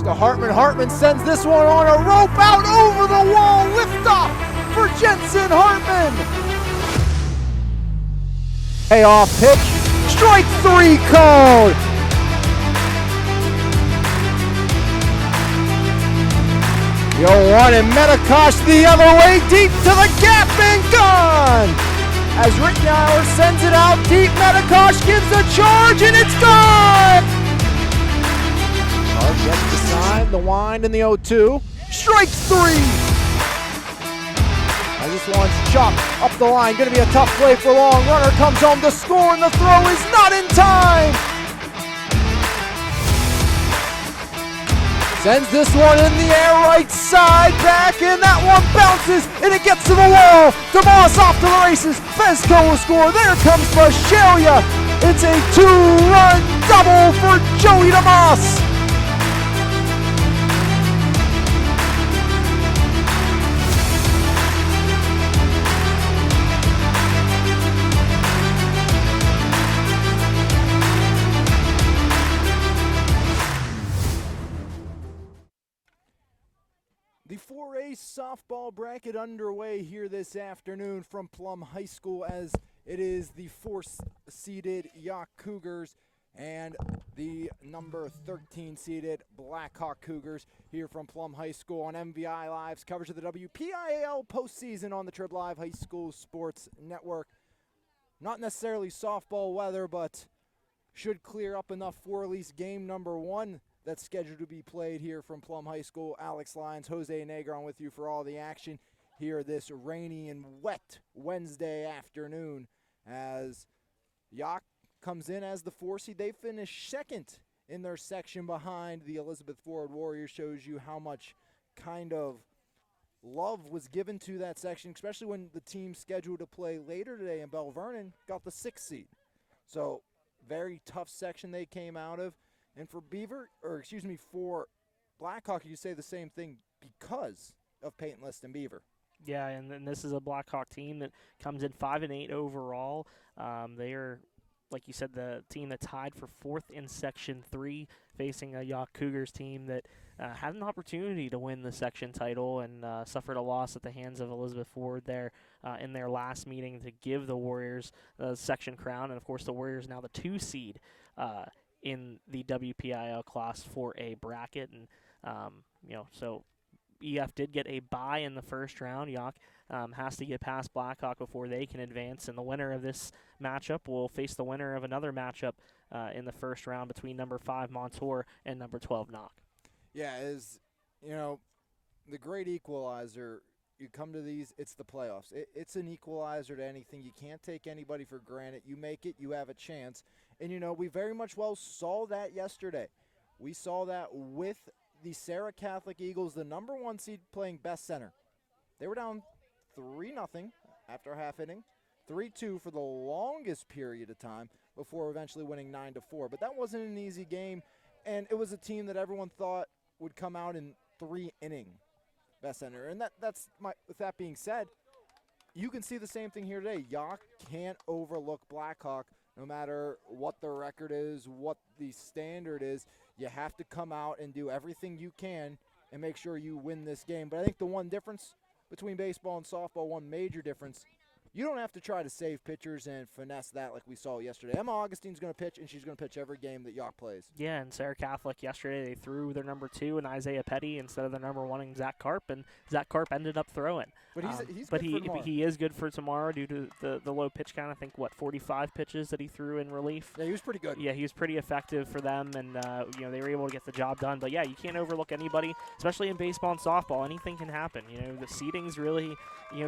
to Hartman. Hartman sends this one on a rope out over the wall. Lift off for Jensen Hartman. Payoff pitch. Strike 3 called. Yough and Metakosh the other way, deep to the gap and gone. As Rittenauer sends it out deep, Metakosh gives a charge and it's gone. Carr gets the sign, the wind, and the 0-2. Strike 3. As this one's chopped up the line, going to be a tough play for Long. Runner comes home to score, and the throw is not in time. Sends this one in the air, right side, back, and that one bounces, and it gets to the wall. DeMoss off to the races. Fesco will score. There comes Bashelia. It's a 2-run double for Joey DeMoss. The 4A softball bracket underway here this afternoon from Plum High School, as it is the 4th-seeded Yough Cougars and the number 13-seeded Blackhawk Cougars here from Plum High School on MVI Live's coverage of the WPIAL postseason on the Trib Live High School Sports Network. Not necessarily softball weather, but should clear up enough for at least game number 1 that's scheduled to be played here from Plum High School. Alex Lyons, Jose Negron with you for all the action here this rainy and wet Wednesday afternoon, as Yough comes in as the 4 seed. They finish second in their section behind the Elizabeth Ford Warriors. Shows you how much kind of love was given to that section, especially when the team scheduled to play later today in Bell Vernon got the 6th seed. So very tough section they came out of. And for for Blackhawk, you say the same thing because of Peyton List and Beaver. Yeah, and then this is a Blackhawk team that comes in 5-8 overall. They are, like you said, the team that tied for 4th in Section 3, facing a Yough Cougars team that had an opportunity to win the section title and suffered a loss at the hands of Elizabeth Ford there in their last meeting to give the Warriors the section crown. And, of course, the Warriors now the 2 seed in the WPIL Class 4A bracket. And, so EF did get a bye in the first round. Yough has to get past Blackhawk before they can advance, and the winner of this matchup will face the winner of another matchup in the first round between number 5 Montour and number 12 Knock. Yeah, the great equalizer, you come to these, it's the playoffs. It's an equalizer to anything. You can't take anybody for granted. You make it, you have a chance. And, we very much well saw that yesterday. We saw that with the Sarah Catholic Eagles, the number 1 seed, playing best center. They were down 3-0 after a half inning, 3-2 for the longest period of time before eventually winning 9-4. But that wasn't an easy game, and it was a team that everyone thought would come out in 3-inning best center. And with that being said, you can see the same thing here today. Yough can't overlook Blackhawk. No matter what the record is, what the standard is, you have to come out and do everything you can and make sure you win this game. But I think the one difference between baseball and softball, one major difference, you don't have to try to save pitchers and finesse that like we saw yesterday. Emma Augustine's going to pitch, and she's going to pitch every game that Yough plays. Yeah, and Sarah Catholic yesterday, they threw their number 2 in Isaiah Petty instead of their number 1 in Zach Karp, and Zach Karp ended up throwing. But he is good for tomorrow due to the low pitch count. I think, 45 pitches that he threw in relief. Yeah, he was pretty good. Yeah, he was pretty effective for them, and they were able to get the job done. But yeah, you can't overlook anybody, especially in baseball and softball. Anything can happen. The seedings really,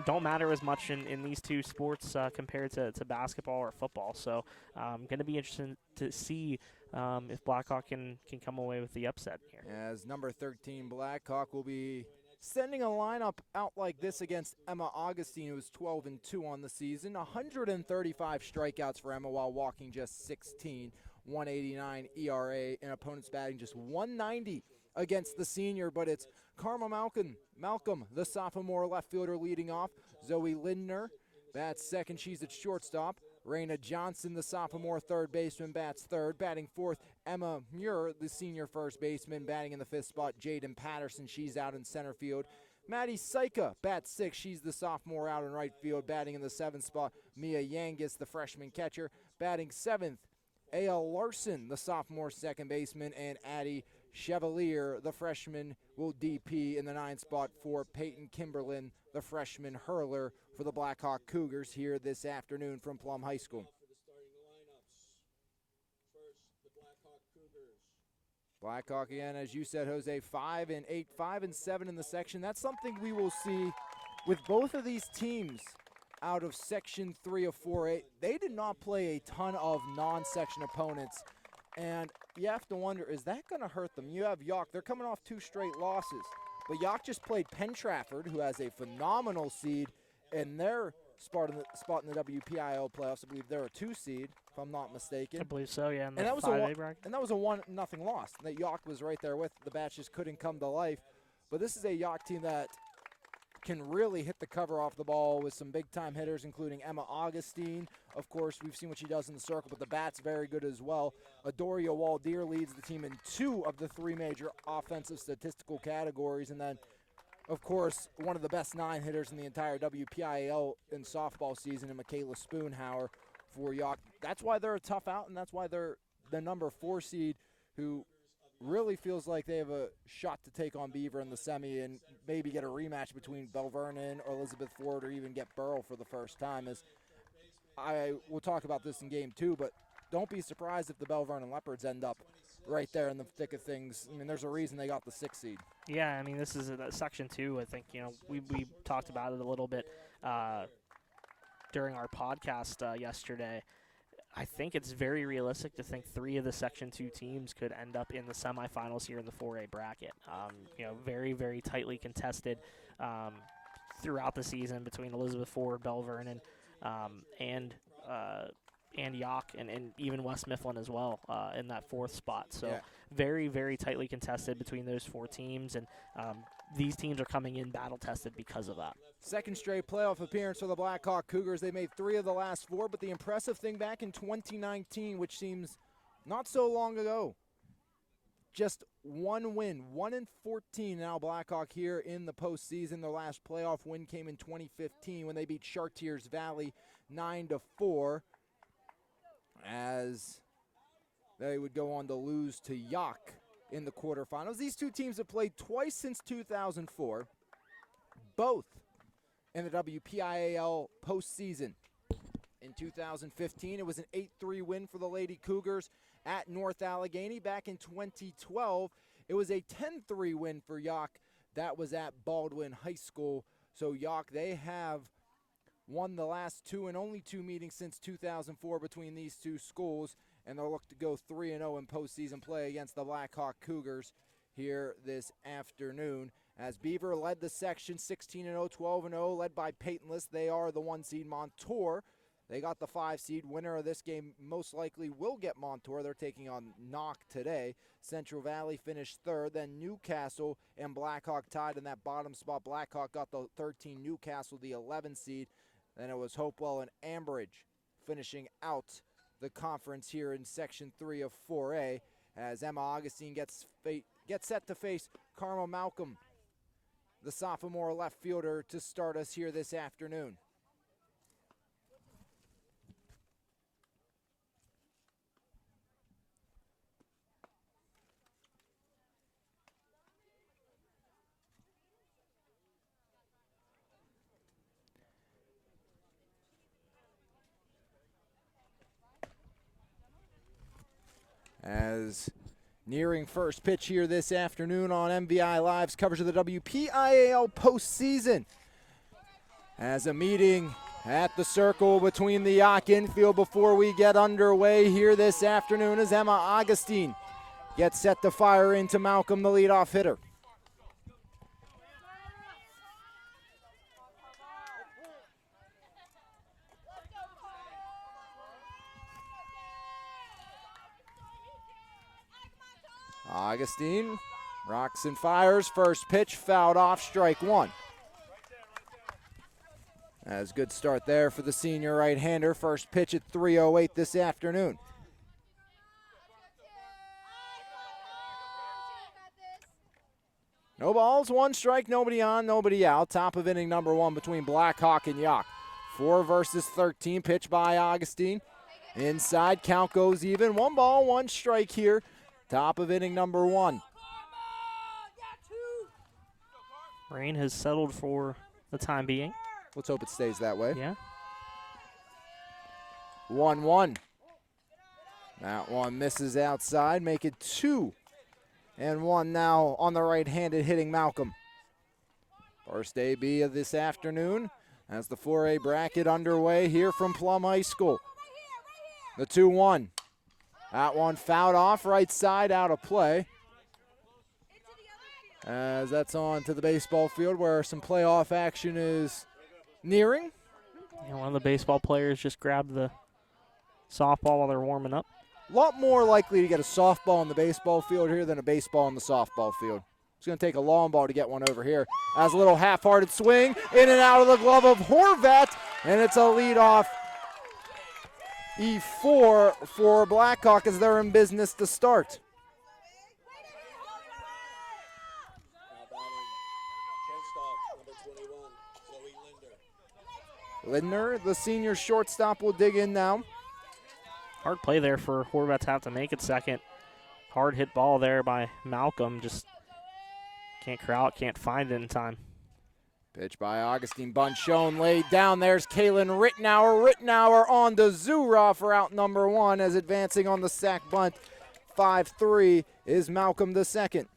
don't matter as much in these two sports compared to basketball or football. So going to be interesting to see if Blackhawk can come away with the upset here. As number 13 Blackhawk will be sending a lineup out like this against Emma Augustine, who is 12-2 on the season. 135 strikeouts for Emma while walking just 16. 189 ERA, and opponents batting just 190 against the senior. But it's Karma Malcolm, the sophomore left fielder, leading off. Zoe Lindner bats second. She's at shortstop. Raina Johnson, the sophomore third baseman, bats third. Batting fourth, Emma Muir, the senior first baseman. Batting in the fifth spot, Jaden Patterson. She's out in center field. Maddie Saika bats sixth. She's the sophomore out in right field. Batting in the seventh spot, Mia Yangis, the freshman catcher. Batting seventh, A.L. Larson, the sophomore second baseman. And Addie Chevalier, the freshman, will DP in the ninth spot for Peyton Kimberlin, the freshman hurler for the Blackhawk Cougars here this afternoon from Plum High School. Blackhawk again, as you said, Jose, 5-8, 5-7 in the section. That's something we will see with both of these teams out of Section 3 of 4A. They did not play a ton of non-section opponents, and you have to wonder, is that going to hurt them? You have Yough. They're coming off 2 straight losses, but Yough just played Penn Trafford, who has a phenomenal seed in their spot in the WPIL playoffs. I believe they're a 2 seed, if I'm not mistaken. I believe so, yeah. And that was a 1-0 loss that Yough was right there with. The Bats just couldn't come to life. But this is a Yough team that can really hit the cover off the ball with some big-time hitters, including Emma Augustine. Of course, we've seen what she does in the circle, but the bat's very good as well. Adoria Waldeer leads the team in 2 of the 3 major offensive statistical categories. And then, of course, one of the best 9 hitters in the entire WPIAL in softball season, and Michaela Spoonhauer for Yough. That's why they're a tough out, and that's why they're the number 4 seed, who really feels like they have a shot to take on Beaver in the semi and maybe get a rematch between Bell Vernon or Elizabeth Ford, or even get Burrell for the first time. As I will talk about this in game 2, but don't be surprised if the Bell Vernon Leopards end up right there in the thick of things. I mean, there's a reason they got the 6th seed. Yeah, I mean, this is Section 2. I think, we talked about it a little bit during our podcast yesterday. I think it's very realistic to think 3 of the Section 2 teams could end up in the semifinals here in the 4A bracket. Very, very tightly contested throughout the season between Elizabeth Ford, Bell Vernon, and Yough, and even West Mifflin as well in that 4th spot. So yeah. Very, very tightly contested between those 4 teams, and these teams are coming in battle-tested because of that. Second straight playoff appearance for the Blackhawk Cougars. They made 3 of the last 4, but the impressive thing back in 2019, which seems not so long ago, just 1 win, 1-14 now Blackhawk here in the postseason. Their last playoff win came in 2015 when they beat Chartiers Valley 9-4, as they would go on to lose to Yough in the quarterfinals. These 2 teams have played twice since 2004, both in the WPIAL postseason. In 2015, it was an 8-3 win for the Lady Cougars at North Allegheny. Back in 2012, it was a 10-3 win for Yough. That was at Baldwin High School. So Yough, they have won the last 2 and only 2 meetings since 2004 between these 2 schools, and they'll look to go 3-0 in postseason play against the Blackhawk Cougars here this afternoon. As Beaver led the section 16-0, 12-0, led by Peytonless. They are the 1 seed Montour. They got the 5 seed. Winner of this game most likely will get Montour. They're taking on Knock today. Central Valley finished 3rd. Then Newcastle and Blackhawk tied in that bottom spot. Blackhawk got the 13, Newcastle the 11 seed. Then it was Hopewell and Ambridge finishing out the conference here in Section 3 of 4A, as Emma Augustine gets set to face Carmel Malcolm, the sophomore left fielder, to start us here this afternoon. As nearing first pitch here this afternoon on MVI Live's coverage of the WPIAL postseason. As a meeting at the circle between the Yough infield before we get underway here this afternoon, as Emma Augustine gets set to fire into Malcolm, the leadoff hitter. Augustine rocks and fires. First pitch fouled off, strike 1. As good start there for the senior right-hander. First pitch at 3:08 this afternoon. No balls, 1 strike, nobody on, nobody out. Top of inning number 1 between Blackhawk and Yough. 4 versus 13, pitch by Augustine. Inside, count goes even. 1 ball, 1 strike here. Top of inning number 1. Rain has settled for the time being. Let's hope it stays that way. Yeah. 1-1. That one misses outside, make it 2-1 now on the right-handed hitting Malcolm. First AB of this afternoon as the 4A bracket underway here from Plum High School. The 2-1. That one fouled off, right side, out of play. As that's on to the baseball field where some playoff action is nearing. Yeah, one of the baseball players just grabbed the softball while they're warming up. A lot more likely to get a softball in the baseball field here than a baseball in the softball field. It's going to take a long ball to get one over here. As a little half-hearted swing, in and out of the glove of Horvat, and it's a leadoff E4 for Blackhawk as they're in business to start. Lindner, the senior shortstop, will dig in now. Hard play there for Horvat to have to make it second. Hard hit ball there by Malcolm. Just can't corral it, can't find it in time. Pitch by Augustine, bunt shown, laid down. There's Kalen Rittenauer. Rittenauer on to Zura for out number 1 as advancing on the sack bunt. 5-3 is Malcolm the second.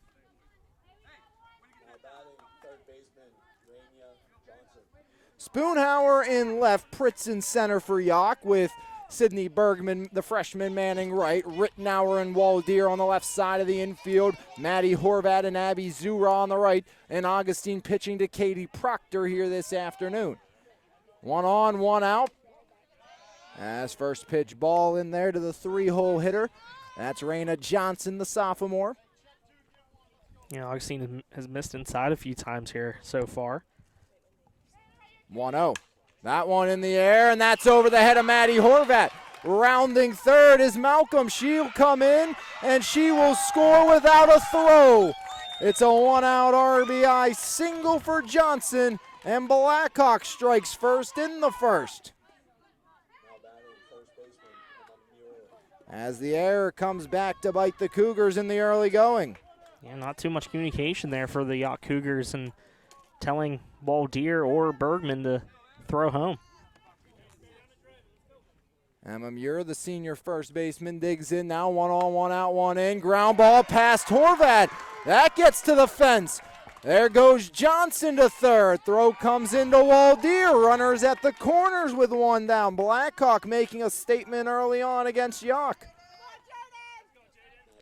Spoonhauer in left, Pritz in center for Yough with Sidney Bergman, the freshman, manning right. Rittenauer and Waldeer on the left side of the infield. Maddie Horvat and Abby Zura on the right. And Augustine pitching to Katie Proctor here this afternoon. 1 on, 1 out. As first pitch ball in there to the 3-hole hitter. That's Raina Johnson, the sophomore. You know, Augustine has missed inside a few times here so far. 1-0. That one in the air, and that's over the head of Maddie Horvat. Rounding third is Malcolm. She'll come in, and she will score without a throw. It's a 1-out RBI single for Johnson, and Blackhawk strikes first in the first. As the error comes back to bite the Cougars in the early going. Yeah, not too much communication there for the Yough Cougars and telling Waldeer or Bergman to throw home. Emma Muir, the senior first baseman, digs in now. 1 on, 1 out, 1 in. Ground ball past Horvat. That gets to the fence. There goes Johnson to third. Throw comes into Waldeer. Runners at the corners with 1 down. Blackhawk making a statement early on against Yough.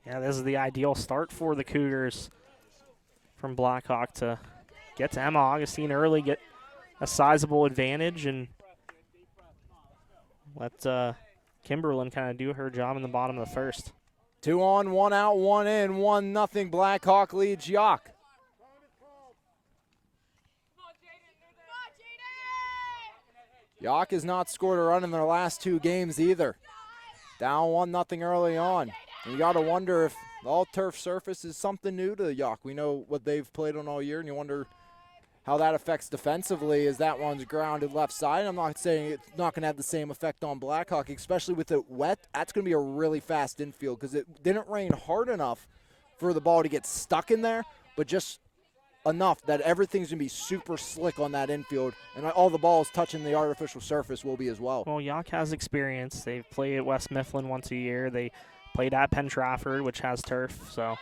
Yeah, this is the ideal start for the Cougars from Blackhawk to get to Emma Augustine early, get a sizable advantage, and let Kimberlin kind of do her job in the bottom of the first. 2 on, 1 out, 1 in, 1-0. Blackhawk leads Yough. Yough has not scored a run in their last 2 games either. Down 1-0 early on. And you got to wonder if the all-turf surface is something new to Yough. We know what they've played on all year, and you wonder how that affects defensively as that one's grounded left side. I'm not saying it's not going to have the same effect on Blackhawk, especially with it wet. That's going to be a really fast infield because it didn't rain hard enough for the ball to get stuck in there, but just enough that everything's going to be super slick on that infield, and all the balls touching the artificial surface will be as well. Well, Yough has experience. They've played at West Mifflin once a year. They played at Penn Trafford, which has turf. So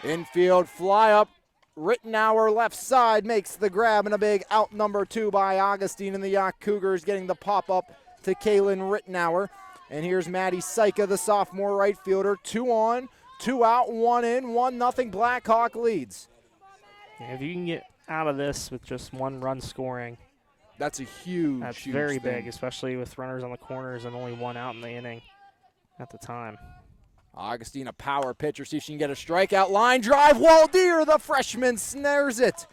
infield fly up. Rittenauer left side makes the grab, and a big out number 2 by Augustine, and the Yough Cougars getting the pop-up to Kaylin Rittenauer. And here's Maddie Syka, the sophomore right fielder. 2 on, 2 out, 1 in, 1-0. Blackhawk leads. yeah, if you can get out of this with just 1 run scoring, that's a huge, that's huge very thing. big, especially with runners on the corners and only 1 out in the inning at the time. Augustine, a power pitcher, see if she can get a strikeout. Line drive, Waldeer, the freshman, snares it.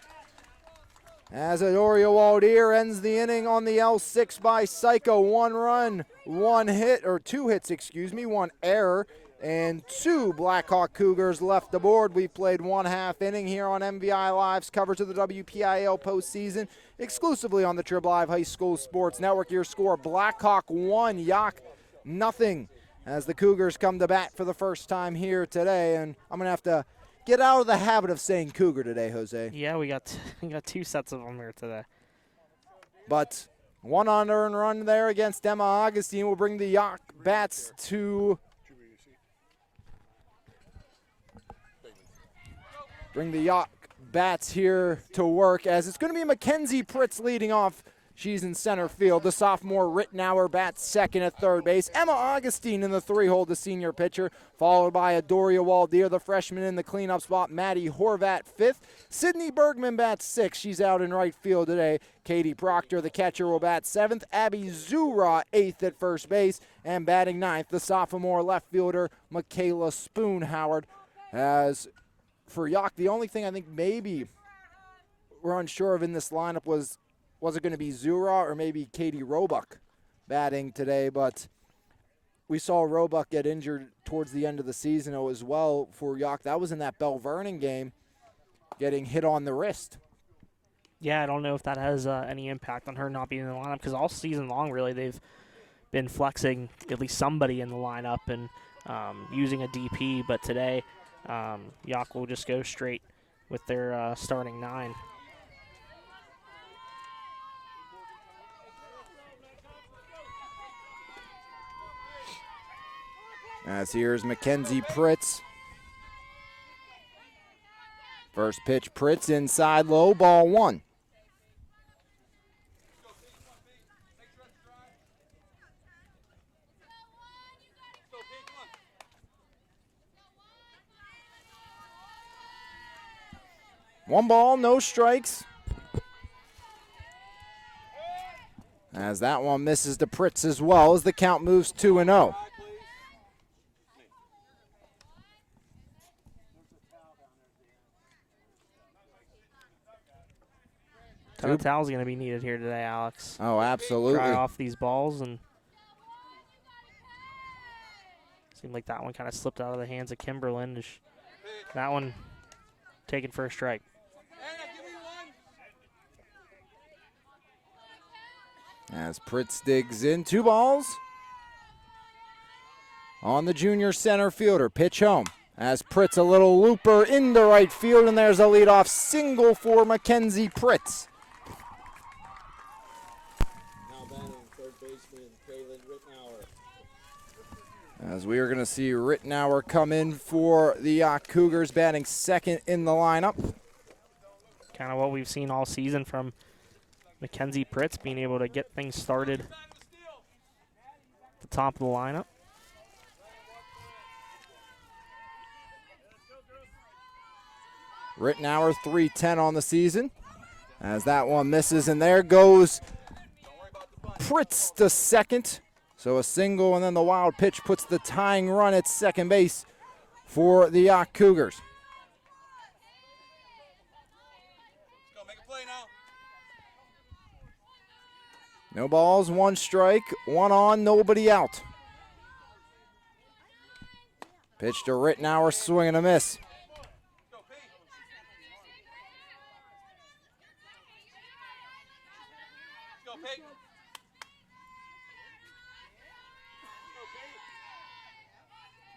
As Adoria Waldier ends the inning on the L6 by Psycho. 1 run, 1 hit, or 2 hits, excuse me, 1 error, and 2 Blackhawk Cougars left aboard. We've played 1/2 inning here on MVI Live's coverage of the WPIL postseason, exclusively on the Trib Live High School Sports Network. Your score, Blackhawk 1, Yough nothing, as the Cougars come to bat for the first time here today. And I'm going to have to get out of the habit of saying Cougar today, Jose. Yeah, we got 2 sets of them here today. But 1 unearned run there against Emma Augustine will bring the Yough bats to here to work, as it's going to be Mackenzie Pritz leading off. She's in center field. The sophomore Rittenauer bats second at third base. Emma Augustine in the 3-hole, the senior pitcher, followed by Adoria Waldier, the freshman, in the cleanup spot. Maddie Horvat, 5th. Sydney Bergman bats 6th. She's out in right field today. Katie Proctor, the catcher, will bat 7th. Abby Zura, 8th at first base. And batting 9th, the sophomore left fielder, Michaela Spoonhoward. As for Yough, the only thing I think maybe we're unsure of in this lineup was it going to be Zura or maybe Katie Roebuck batting today, but we saw Roebuck get injured towards the end of the season as well for Yough. That was in that Bell Vernon game, getting hit on the wrist. Yeah, I don't know if that has any impact on her not being in the lineup, because all season long, really, they've been flexing at least somebody in the lineup and using a DP, but today Yough will just go straight with their starting 9. As here's Mackenzie Pritz. First pitch, Pritz inside low, ball 1. One ball, no strikes. As that one misses to Pritz as well, as the count moves 2-0. Ton of towels going to be needed here today, Alex. Oh, absolutely. Dry off these balls, and seemed like that one kind of slipped out of the hands of Kimberlin. That one taken for a strike. As Pritz digs in, 2 balls on the junior center fielder. Pitch home. As Pritz, a little looper into right field, and there's a leadoff single for Mackenzie Pritz. As we are going to see Rittenauer come in for the Yough Cougars, batting second in the lineup. Kind of what we've seen all season from Mackenzie Pritz, being able to get things started at the top of the lineup. Rittenauer 310 on the season. As that one misses, and there goes Pritz to second. So a single, and then the wild pitch puts the tying run at second base for the Yough Cougars. Let's go, make a play now. No balls, 1 strike, 1 on, nobody out. Pitch to Rittenauer, swing and a miss.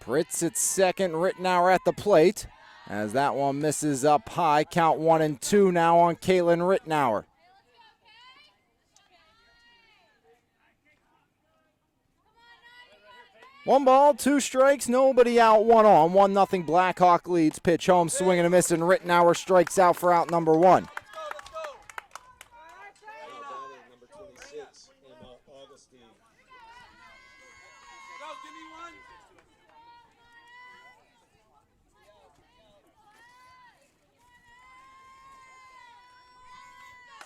Pritz at second, Rittenauer at the plate. As that one misses up high, count 1-2 now on Caitlin Rittenauer. One ball, 2 strikes, nobody out, 1 on. 1-0 Blackhawk leads. Pitch home, swing and a miss, and Rittenauer strikes out for out number 1.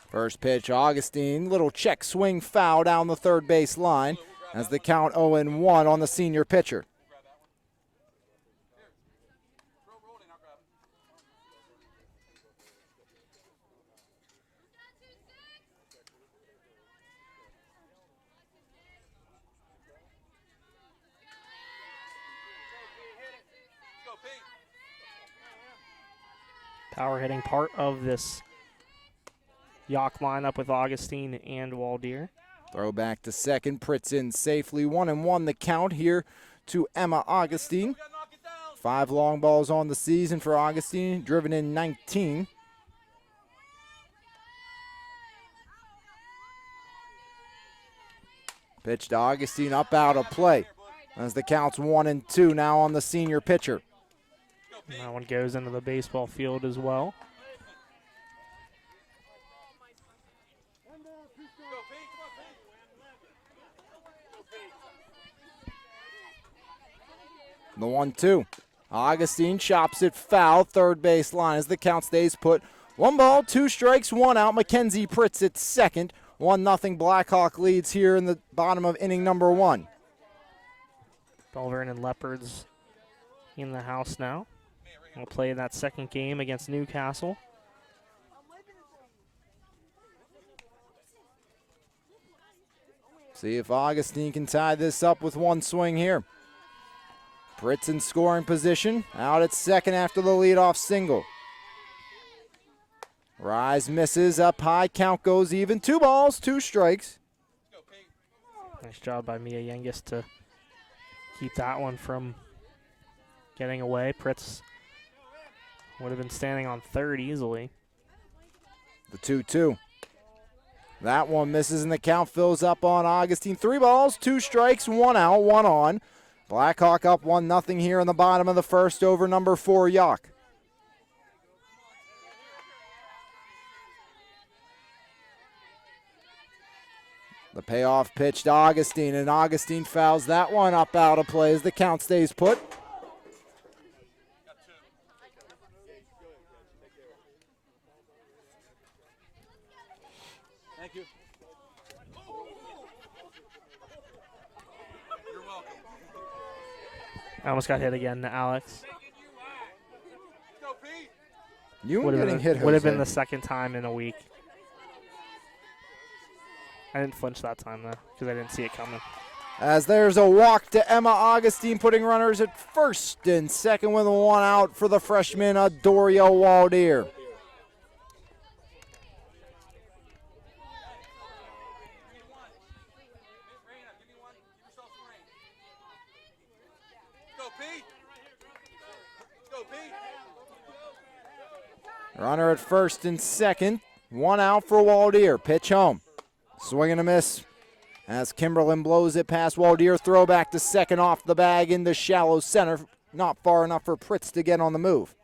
First pitch, Augustine, little check swing foul down the third base line as the count 0-1 on the senior pitcher. Power hitting part of this Yough lineup with Augustine and Waldeer. Throw back to second. Pritz in safely. 1-1 the count here to Emma Augustine. 5 long balls on the season for Augustine, driven in 19. Pitch to Augustine, up out of play. As the count's 1-2 now on the senior pitcher. And that one goes into the baseball field as well. The 1-2. Augustine chops it foul. Third base line as the count stays put. 1 ball, 2 strikes, 1 out. Mackenzie Pritz at second. 1-0 Blackhawk leads here in the bottom of inning number 1. Bell Vernon Leopards in the house now. We'll play that second game against Newcastle. See if Augustine can tie this up with 1 swing here. Pritz in scoring position, out at second after the leadoff single. Rise misses, up high, count goes even. 2 balls, 2 strikes. Nice job by Mia Yengus to keep that one from getting away. Pritz would have been standing on third easily. The 2-2. That one misses and the count fills up on Augustine. 3 balls, 2 strikes, 1 out, 1 on. Blackhawk up 1-0 here in the bottom of the first over number 4, Yough. The payoff pitch to Augustine, and Augustine fouls that one up out of play as the count stays put. Thank you. You're welcome. I almost got hit again, Alex. Go, Pete. You were getting hit, Would have been Jose. the second time in a week. I didn't flinch that time, though, because I didn't see it coming. As there's a walk to Emma Augustine, putting runners at first and second with 1 out for the freshman, Doria Waldeer. Go, Pete. Go, Pete. Runner at first and second, 1 out for Waldeer. Pitch home. Swing and a miss as Kimberlin blows it past Waldeer. Throw back to second off the bag into shallow center. Not far enough for Pritz to get on the move.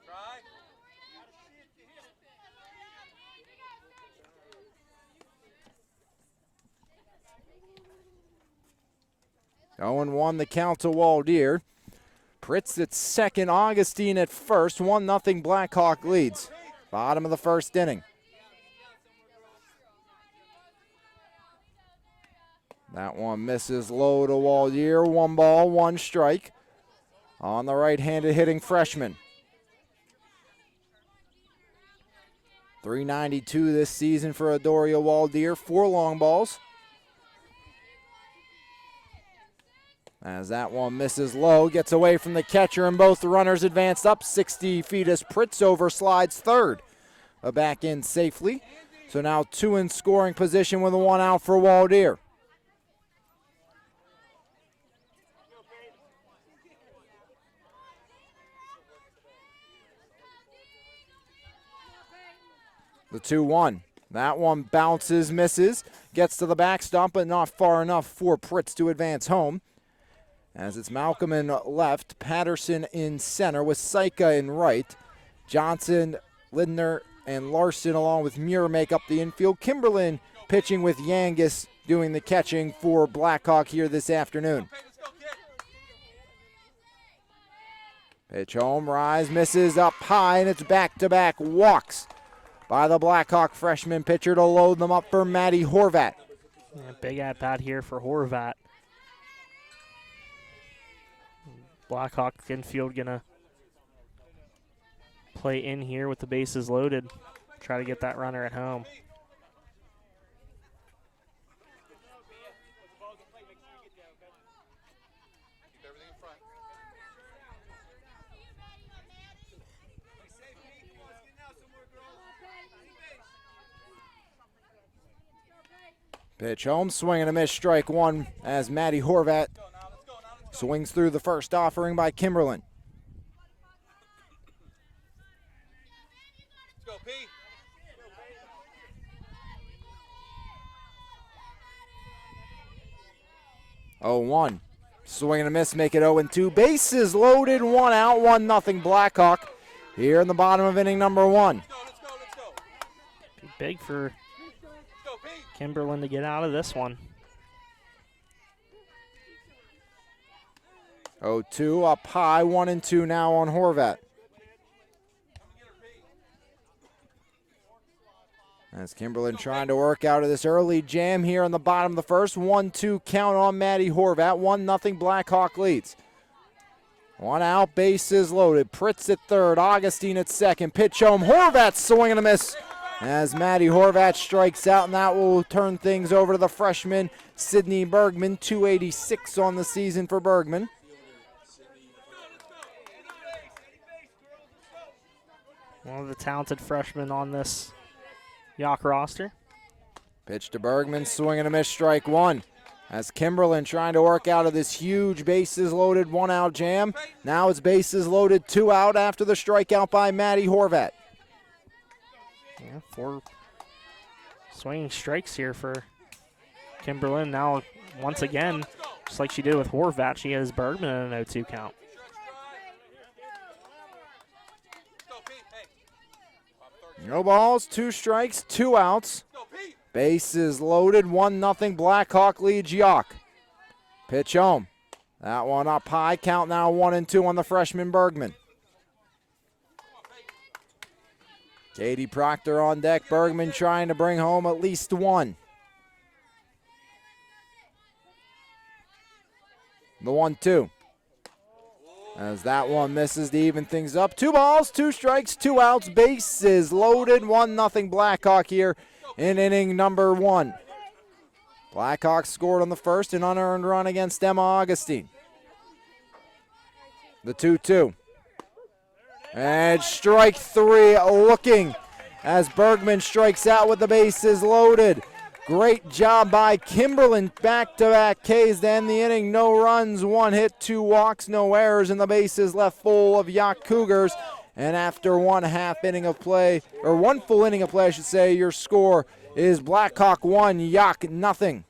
Try. 0-1 the count to Waldeer. Pritz at second, Augustine at first. 1-0 Blackhawk leads. Bottom of the first inning. That one misses low to Waldeer. 1 ball, 1 strike on the right-handed hitting freshman. .392 this season for Adoria Waldeer. 4 long balls. As that one misses low, gets away from the catcher, and both the runners advance up 60 feet as Pritz over slides third. Back in safely. So now 2 in scoring position with a 1 out for Waldeer. The 2-1. That one bounces, misses, gets to the backstop, but not far enough for Pritz to advance home. As it's Malcolm in left, Patterson in center with Saika in right. Johnson, Lindner, and Larson along with Muir make up the infield. Kimberlin pitching with Yangus doing the catching for Blackhawk here this afternoon. Pitch home, rise, misses up high, and it's back-to-back walks by the Blackhawk freshman pitcher to load them up for Maddie Horvat. Yeah, big at-bat here for Horvat. Blackhawk infield going to play in here with the bases loaded. Try to get that runner at home. Pitch home, swing and a miss, strike one as Maddie Horvat swings through the first offering by Kimberlin. Let's go, P. 0-1. Swing and a miss, make it 0-2. Bases loaded, 1 out, 1-0 Blackhawk here in the bottom of inning number 1. Let's go. Be big for Let's go, P. Kimberlin to get out of this one. 0-2 up high, 1-2 now on Horvat. As Kimberlin trying to work out of this early jam here on the bottom of the first. 1-2 count on Maddie Horvat. 1-0 Blackhawk leads. 1 out, bases loaded. Pritz at third, Augustine at second. Pitch home, Horvat swing and a miss as Maddie Horvat strikes out, and that will turn things over to the freshman Sydney Bergman. 286 on the season for Bergman. One of the talented freshmen on this Yough roster. Pitch to Bergman, swing and a miss, strike one. As Kimberlin trying to work out of this huge bases loaded 1 out jam. Now it's bases loaded 2 out after the strikeout by Maddie Horvat. Yeah, 4 swinging strikes here for Kimberlin. Now, once again, just like she did with Horvat, she has Bergman in an 0-2 count. No balls, 2 strikes, 2 outs. Bases loaded, 1-0 Blackhawk leads Yough. Pitch home. That one up high, count now 1-2 on the freshman Bergman. Katie Proctor on deck, Bergman trying to bring home at least 1. The 1-2. As that one misses to even things up. 2 balls, 2 strikes, 2 outs, bases loaded, 1-0 Blackhawk here in inning number 1. Blackhawks scored on the first, an unearned run against Emma Augustine. The 2-2. And strike 3 looking as Bergman strikes out with the bases loaded. Great job by Kimberlin, back-to-back Ks to end the inning. No runs, 1 hit, 2 walks, no errors, and the bases left full of Yough Cougars. And after 1/2 inning of play, or 1 full inning of play, I should say, your score is Blackhawk 1, Yough 0.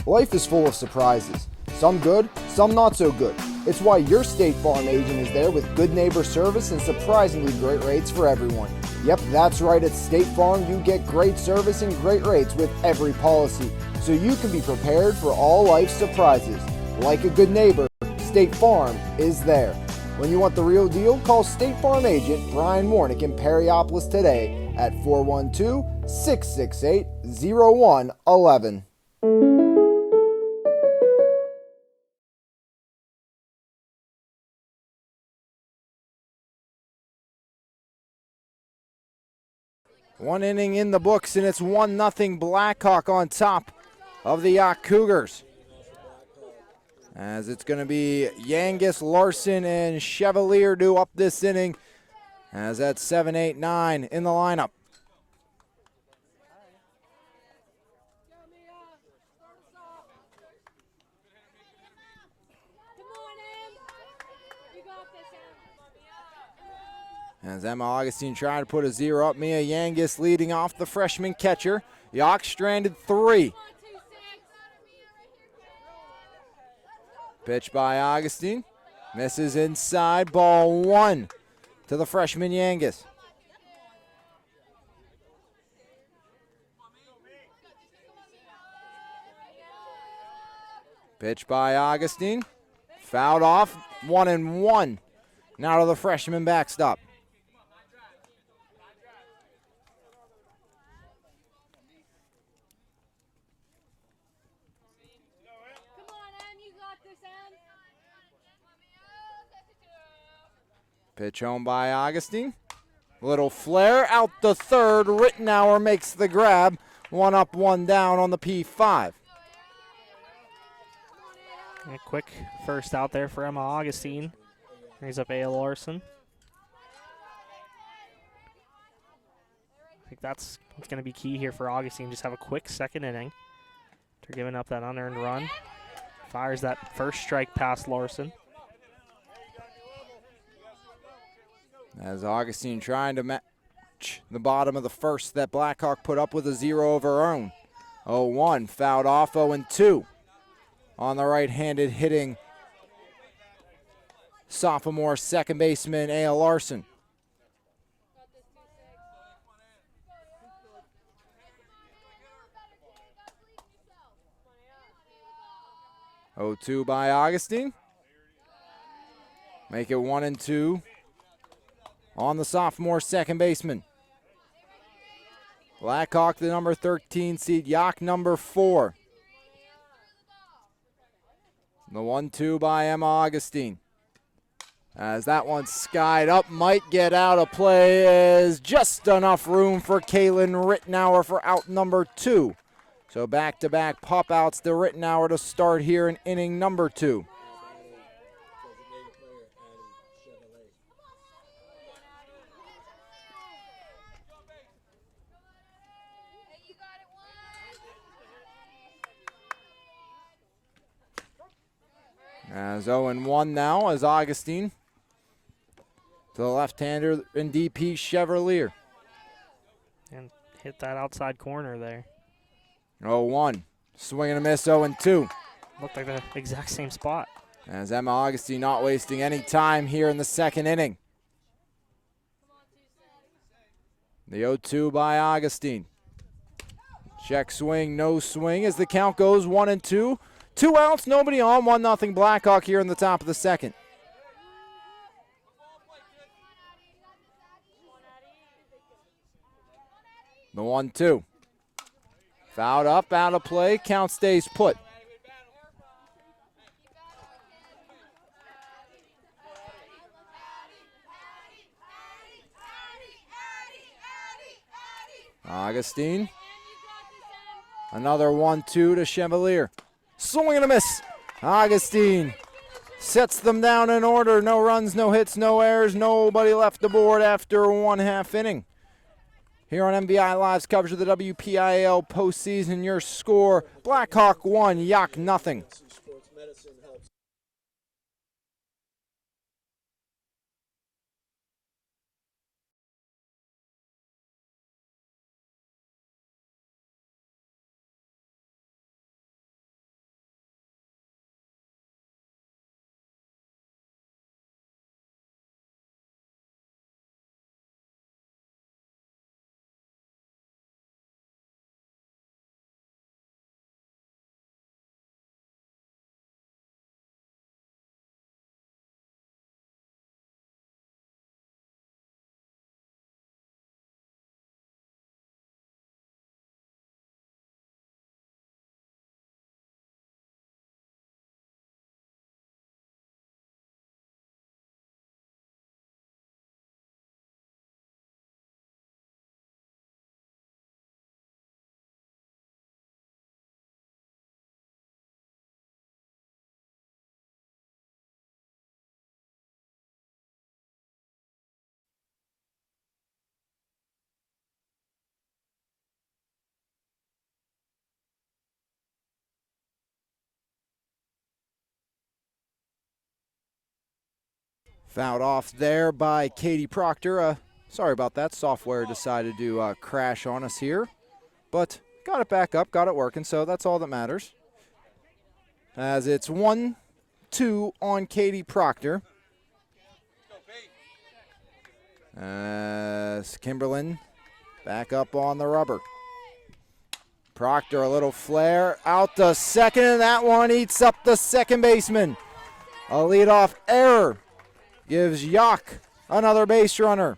Life is full of surprises. Some good, some not so good. It's why your State Farm agent is there with good neighbor service and surprisingly great rates for everyone. Yep, that's right, at State Farm you get great service and great rates with every policy, so you can be prepared for all life's surprises. Like a good neighbor, State Farm is there. When you want the real deal, call State Farm agent Brian Warnick in Perryopolis today at 412-668-0111. One inning in the books, and it's 1-0 Blackhawk on top of the Yough Cougars. As it's going to be Yangus, Larson, and Chevalier due up this inning, as that's 7, 8, 9 in the lineup. As Emma Augustine trying to put a 0 up, Mia Yangus leading off the freshman catcher. Yough stranded 3. Pitch by Augustine. Misses inside, ball 1 to the freshman Yangus. Pitch by Augustine. Fouled off, 1-1. Now to the freshman backstop. Pitch home by Augustine. Little flare out the third. Rittenauer makes the grab. 1 up, 1 down on the P5. A quick first out there for Emma Augustine. Brings up A. Larson. I think that's what's going to be key here for Augustine. Just have a quick second inning. They're giving up that unearned run. Fires that first strike past Larson. As Augustine trying to match the bottom of the first that Blackhawk put up with a 0 of her own. 0-1, fouled off, 0-2 on the right-handed hitting sophomore second baseman A.L. Larson. Oh, 2 by Augustine. Make it 1-2 on the sophomore second baseman. Blackhawk, the number 13 seed. Yough, number 4. The 1-2 by Emma Augustine. As that one skied up, might get out of play, is just enough room for Kaylin Rittenauer for out number 2. So back-to-back pop-outs to Rittenauer to start here in inning number 2. As 0-1 now as Augustine to the left-hander in DP Chevalier. And hit that outside corner there. 0-1. Swing and a miss, 0-2. Looked like the exact same spot. As Emma Augustine not wasting any time here in the second inning. The 0-2 by Augustine. Check swing, no swing as the count goes 1-2. 2 outs, nobody on, 1-0 Blackhawk here in the top of the second. The 1-2. Fouled up, out of play, count stays put. Augustine. Another 1-2 to Chevalier. Swing and a miss. Augustine sets them down in order. No runs, no hits, no errors. Nobody left the board after 1/2 inning. Here on MVI Live's coverage of the WPIAL postseason, your score, Blackhawk 1, Yough nothing. Fouled off there by Katie Proctor. Sorry about that. Software decided to crash on us here. But got it back up, got it working, so that's all that matters. As it's 1-2 on Katie Proctor. As Kimberlin back up on the rubber. Proctor, a little flare, out to second, and that one eats up the second baseman. A leadoff error gives Yough another base runner.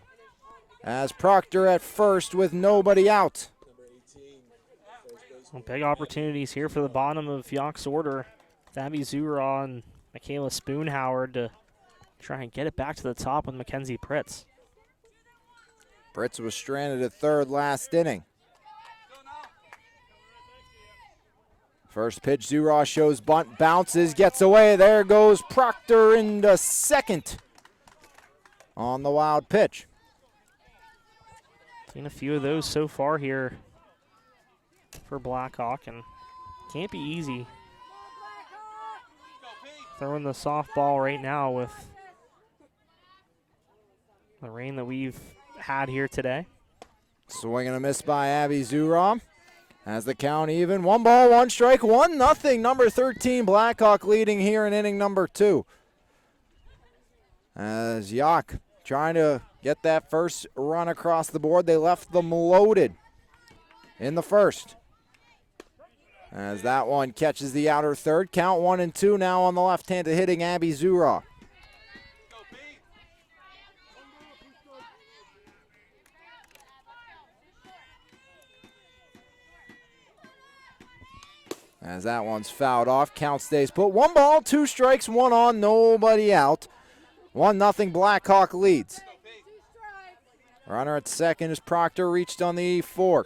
As Proctor at first with nobody out. Well, big opportunities here for the bottom of Yough's order. Abby Zura and Michaela Spoonhoward to try and get it back to the top with Mackenzie Pritz. Pritz was stranded at third last inning. First pitch, Zura shows bunt, bounces, gets away. There goes Proctor into second on the wild pitch. Seen a few of those so far here for Blackhawk, and can't be easy throwing the softball right now with the rain that we've had here today. Swing and a miss by Abby Zura. Has the count even. 1 ball, 1 strike, 1-0. Number 13, Blackhawk leading here in inning number 2. As Yough trying to get that first run across the board. They left them loaded in the first. As that one catches the outer third. Count 1-2 now on the left-handed hitting Abby Zura. As that one's fouled off, count stays put. 1 ball, 2 strikes, 1 on, nobody out. 1-0 Blackhawk leads. Runner at second as Proctor reached on the 4.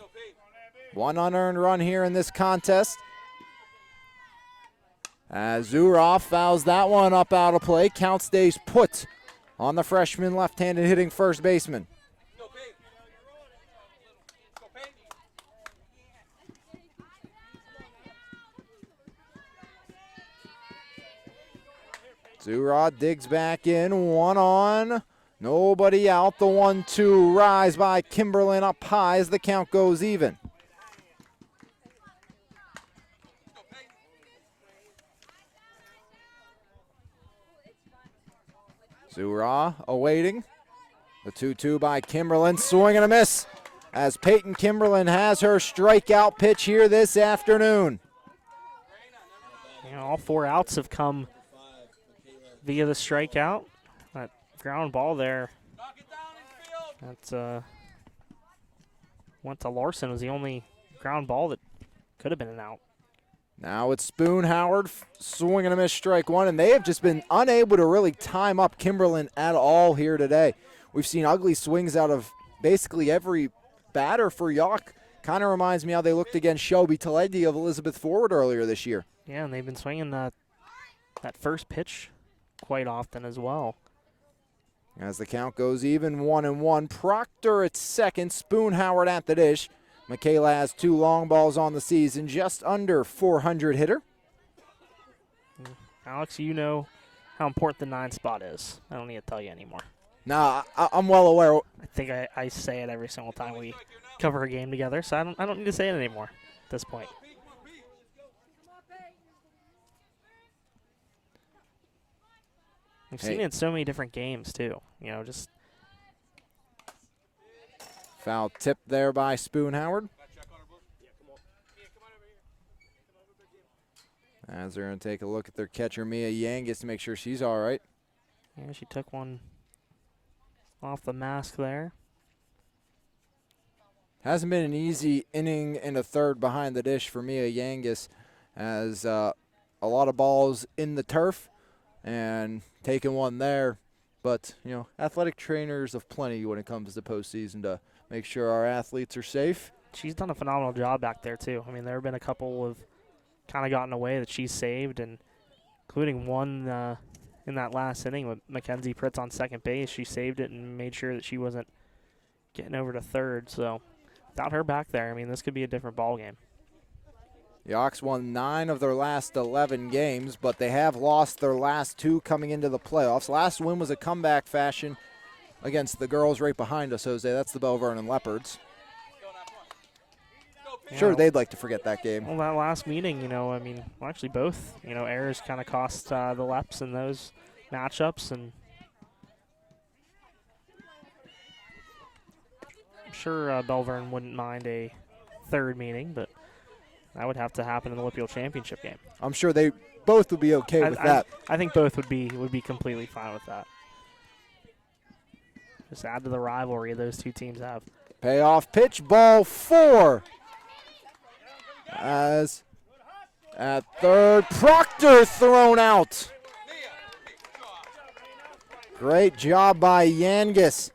1 unearned run here in this contest. As Zurov fouls that one up out of play. Count stays put on the freshman left-handed hitting first baseman. Zurod digs back in, 1 on, nobody out. The 1-2 rise by Kimberlin up high as the count goes even. Zura awaiting. The 2-2 by Kimberlin, swing and a miss as Peyton Kimberlin has her strikeout pitch here this afternoon. All 4 outs have come via the strikeout. That ground ball there, that went to Larson, was the only ground ball that could have been an out. Now it's Spoon Howard, swing and a miss, strike 1, and they have just been unable to really time up Kimberlin at all here today. We've seen ugly swings out of basically every batter for Yough. Kind of reminds me how they looked against Shelby Taletti of Elizabeth Forward earlier this year. Yeah, and they've been swinging that first pitch quite often as well. As the count goes even, 1-1. Proctor at second, Spoon Howard at the dish. Michaela has 2 long balls on the season, just under 400 hitter. Alex, you know how important the 9 spot is. I don't need to tell you anymore. Nah, I'm well aware. I think I say it every single time we cover a game together, so I don't need to say it anymore at this point. We've seen it in so many different games, too. You know, just foul tip there by Spoon Howard. As they're going to take a look at their catcher, Mia Yangus, to make sure she's all right. Yeah, she took one off the mask there. Hasn't been an easy inning and a third behind the dish for Mia Yangus, as a lot of balls in the turf and taking one there. But, you know, athletic trainers of plenty when it comes to postseason to make sure our athletes are safe. She's done a phenomenal job back there, too. I mean, there have been a couple of kind of gotten away that she's saved, and including one in that last inning with Mackenzie Pritz on second base. She saved it and made sure that she wasn't getting over to third. So without her back there, I mean, this could be a different ball game. The Hawks won 9 of their last 11 games, but they have lost their last 2 coming into the playoffs. Last win was a comeback fashion against the girls right behind us, Jose. That's the Bell Vernon Leopards. Yeah. Sure, they'd like to forget that game. Well, that last meeting, you know, I mean, well, actually both, you know, errors kind of cost the Leps in those matchups, and I'm sure Bell Vernon wouldn't mind a third meeting, but that would have to happen in the Whippeal Championship game. I'm sure they both would be okay with that. I think both would be completely fine with that. Just add to the rivalry those two teams have. Payoff pitch, ball 4. As at third, Proctor thrown out. Great job by Yangus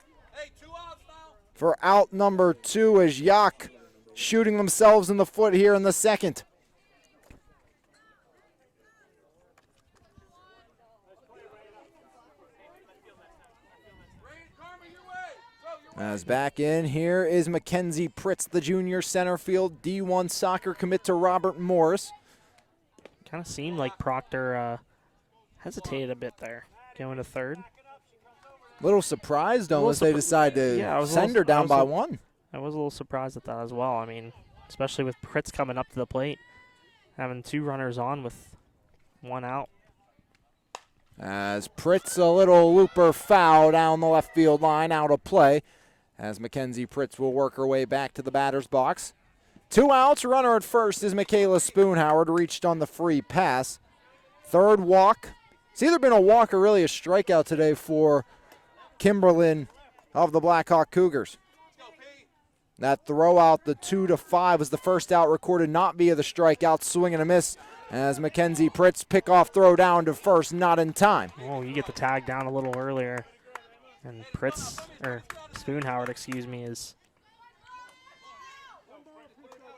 for out number 2 as Yough shooting themselves in the foot here in the second. As back in here is Mackenzie Pritz, the junior center field D1 soccer commit to Robert Morris. Kind of seemed like Proctor hesitated a bit there, going to third. Little surprised almost they decide to send her down by one. I was a little surprised at that as well. I mean, especially with Pritz coming up to the plate, having 2 runners on with 1 out. As Pritz, a little looper foul down the left field line, out of play. As Mackenzie Pritz will work her way back to the batter's box. 2 outs, runner at first is Michaela Spoonhoward, reached on the free pass. Third walk. It's either been a walk or really a strikeout today for Kimberlin of the Blackhawk Cougars. That throw out, the 2-5, was the first out recorded not via the strikeout. Swing and a miss as Mackenzie Pritz pick-off throw down to first, not in time. Oh, you get the tag down a little earlier. And Spoonhoward, is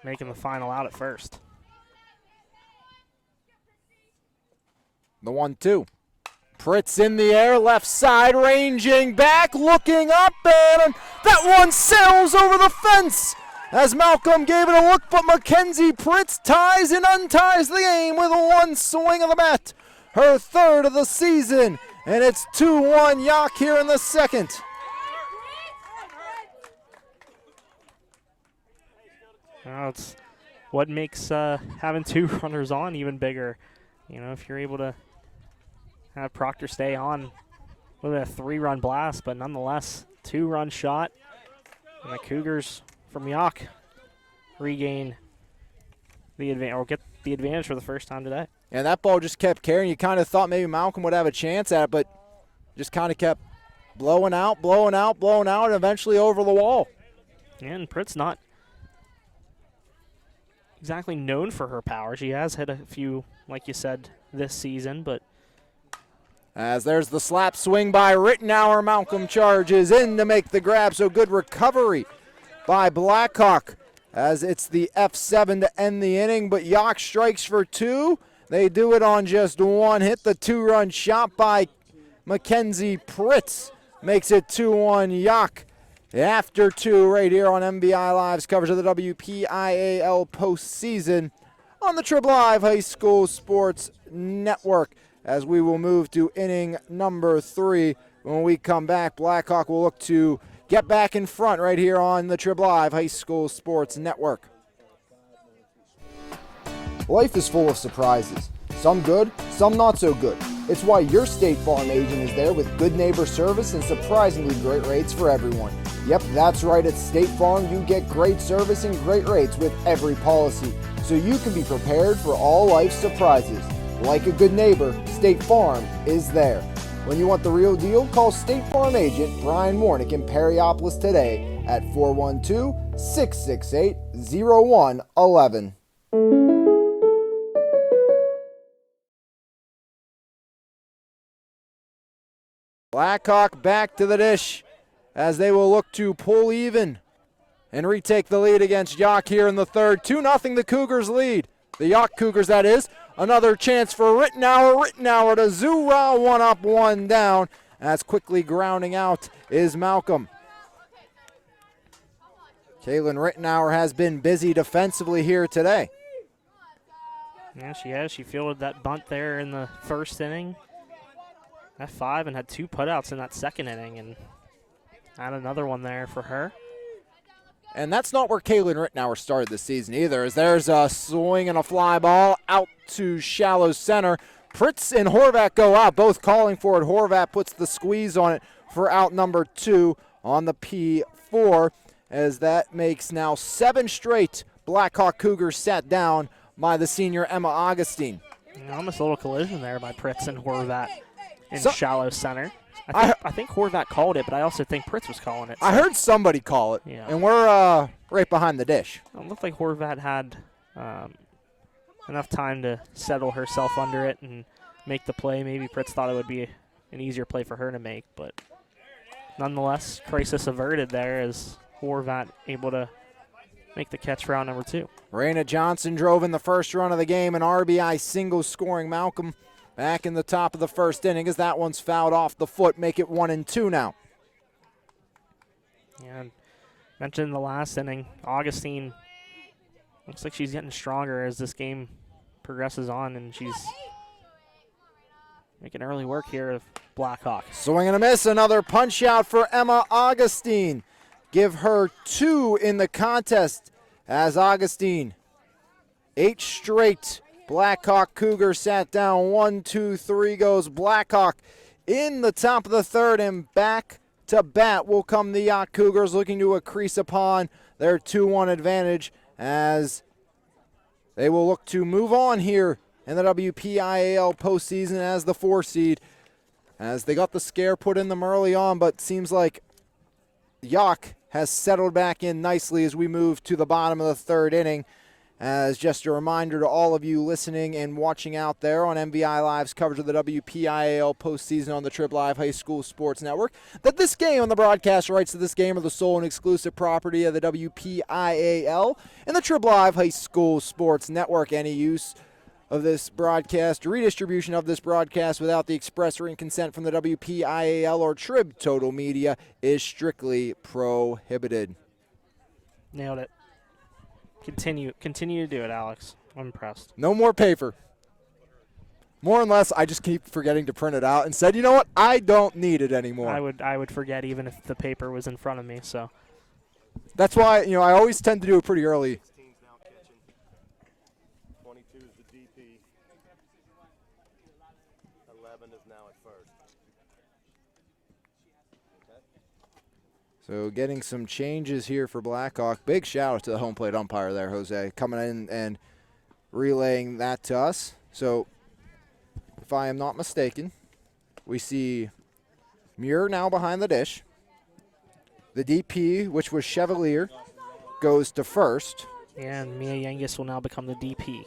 making the final out at first. The 1-2. Pritz in the air, left side, ranging back, looking up, and that one sails over the fence as Malcolm gave it a look, but Mackenzie Pritz ties and unties the game with 1 swing of the bat. Her 3rd of the season, and it's 2-1 Yough here in the second. Well, it's what makes having 2 runners on even bigger. You know, if you're able to have Proctor stay on with a 3-run blast, but nonetheless, 2-run shot. And the Cougars from Yough regain the advantage, or get the advantage for the first time today. And that ball just kept carrying. You kind of thought maybe Malcolm would have a chance at it, but just kind of kept blowing out, and eventually over the wall. And Pritz not exactly known for her power. She has hit a few, like you said, this season, but as there's the slap swing by Rittenauer, Malcolm charges in to make the grab, so good recovery by Blackhawk as it's the F7 to end the inning, but Yough strikes for 2. They do it on just 1 hit. The 2-run shot by Mackenzie Pritz makes it 2-1 Yough. After 2 right here on MVI Live's coverage of the WPIAL postseason on the Trib Live High School Sports Network. As we will move to inning number 3. When we come back, Blackhawk will look to get back in front right here on the Trib Live High School Sports Network. Life is full of surprises. Some good, some not so good. It's why your State Farm agent is there with good neighbor service and surprisingly great rates for everyone. Yep, that's right. At State Farm, you get great service and great rates with every policy, so you can be prepared for all life's surprises. Like a good neighbor, State Farm is there. When you want the real deal, call State Farm agent Brian Warnick in Perryopolis today at 412-668-0111. Blackhawk back to the dish as they will look to pull even and retake the lead against Yough here in the 3rd. 2-0 the Cougars lead. The Yough Cougars, that is. Another chance for Rittenauer. Rittenauer to Zura, 1 up, 1 down. As quickly grounding out is Malcolm. Kaylin Rittenauer has been busy defensively here today. Yeah, she has. She fielded that bunt there in the 1st inning. F5 and had 2 putouts in that 2nd inning, and had another one there for her. And that's not where Kaylin Rittenauer started this season either, as there's a swing and a fly ball out to shallow center. Pritz and Horvat go out, both calling for it. Horvat puts the squeeze on it for out number 2 on the P4, as that makes now 7 straight Blackhawk Cougars sat down by the senior Emma Augustine. Almost a little collision there by Pritz and Horvat in So- shallow center. I think Horvat called it, but I also think Pritz was calling it. So. I heard somebody call it, Yeah. and we're right behind the dish. It looked like Horvat had enough time to settle herself under it and make the play. Maybe Pritz thought it would be an easier play for her to make, but nonetheless, crisis averted there as Horvat able to make the catch for out number 2. Raina Johnson drove in the first run of the game, an RBI single scoring Malcolm back in the top of the 1st inning as that one's fouled off the foot, make it 1-2 now. And mentioned in the last inning, Augustine looks like she's getting stronger as this game progresses on, and she's making early work here of Blackhawk. Swing and a miss. Another punch out for Emma Augustine. Give her 2 in the contest as Augustine 8 straight. Blackhawk Cougars sat down. 1, 2, 3 goes Blackhawk in the top of the third, and back to bat will come the Yough Cougars, looking to increase upon their 2-1 advantage as they will look to move on here in the WPIAL postseason as the 4 seed, as they got the scare put in them early on, but seems like Yough has settled back in nicely as we move to the bottom of the third inning. As just a reminder to all of you listening and watching out there on MVI Live's coverage of the WPIAL postseason on the Trib Live High School Sports Network, that this game on the broadcast rights to this game are the sole and exclusive property of the WPIAL and the Trib Live High School Sports Network. Any use of this broadcast, redistribution of this broadcast without the express written consent from the WPIAL or Trib Total Media is strictly prohibited. Nailed it. Continue to do it, Alex. I'm impressed. No more paper. More or less, I just keep forgetting to print it out and said, you know what, I don't need it anymore. I would forget even if the paper was in front of me. So that's why, I always tend to do it pretty early. 22 is the DP. 11 is now at first. So getting some changes here for Blackhawk. Big shout out to the home plate umpire there, Jose, coming in and relaying that to us. So if I am not mistaken, we see Muir now behind the dish. The DP, which was Chevalier, goes to first. and Mia Yangus will now become the DP.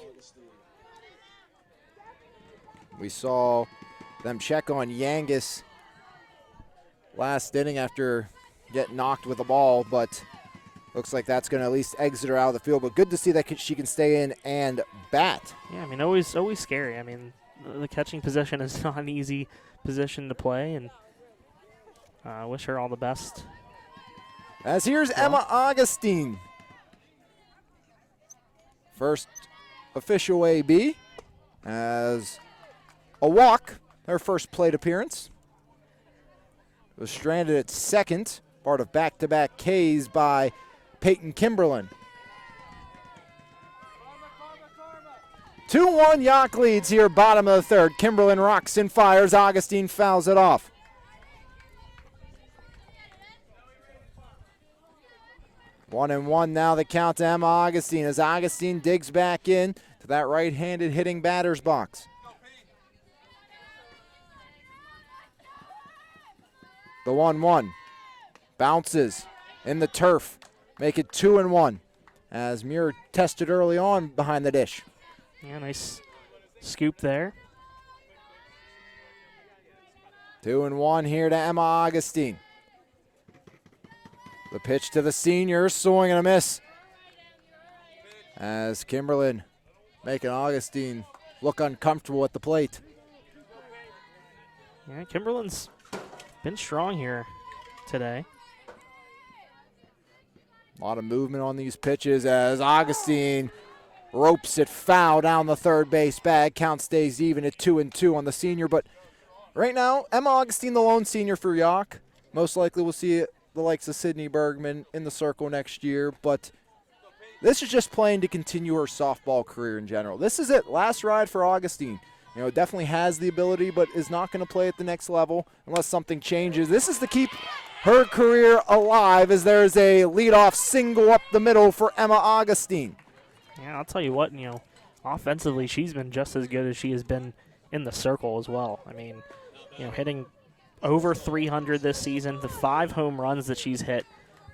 We saw them check on Yangus last inning after getting knocked with the ball, but looks like that's going to at least exit her out of the field. But good to see that she can stay in and bat. Yeah, I mean, always scary. I mean, the catching position is not an easy position to play, and I wish her all the best. As here's Emma Augustine. First official AB as a walk, her first plate appearance. Was stranded at second, part of back-to-back Ks by Peyton Kimberlin. 2-1 Yough leads here, bottom of the third. Kimberlin rocks and fires. Augustine fouls it off. One and one now the count to Emma Augustine as Augustine digs back in to that right-handed hitting batter's box. The 1-1 bounces in the turf, make it 2-1 as Muir tested early on behind the dish. Yeah, nice scoop there. 2-1 here to Emma Augustine. The pitch to the senior, swing and a miss. As Kimberlin making Augustine look uncomfortable at the plate. Yeah, Kimberlin's been strong here today. A lot of movement on these pitches as Augustine ropes it foul down the third base bag. Count stays even at 2-2 on the senior. But right now, Emma Augustine, the lone senior for Yough. Most likely we'll see the likes of Sydney Bergman in the circle next year. But this is just playing to continue her softball career in general. This is it. Last ride for Augustine. You know, definitely has the ability, but is not going to play at the next level unless something changes. This is to keep her career alive as there's a leadoff single up the middle for Emma Augustine. Yeah, I'll tell you what, offensively she's been just as good as she has been in the circle as well. I mean, hitting over 300 this season. The 5 home runs that she's hit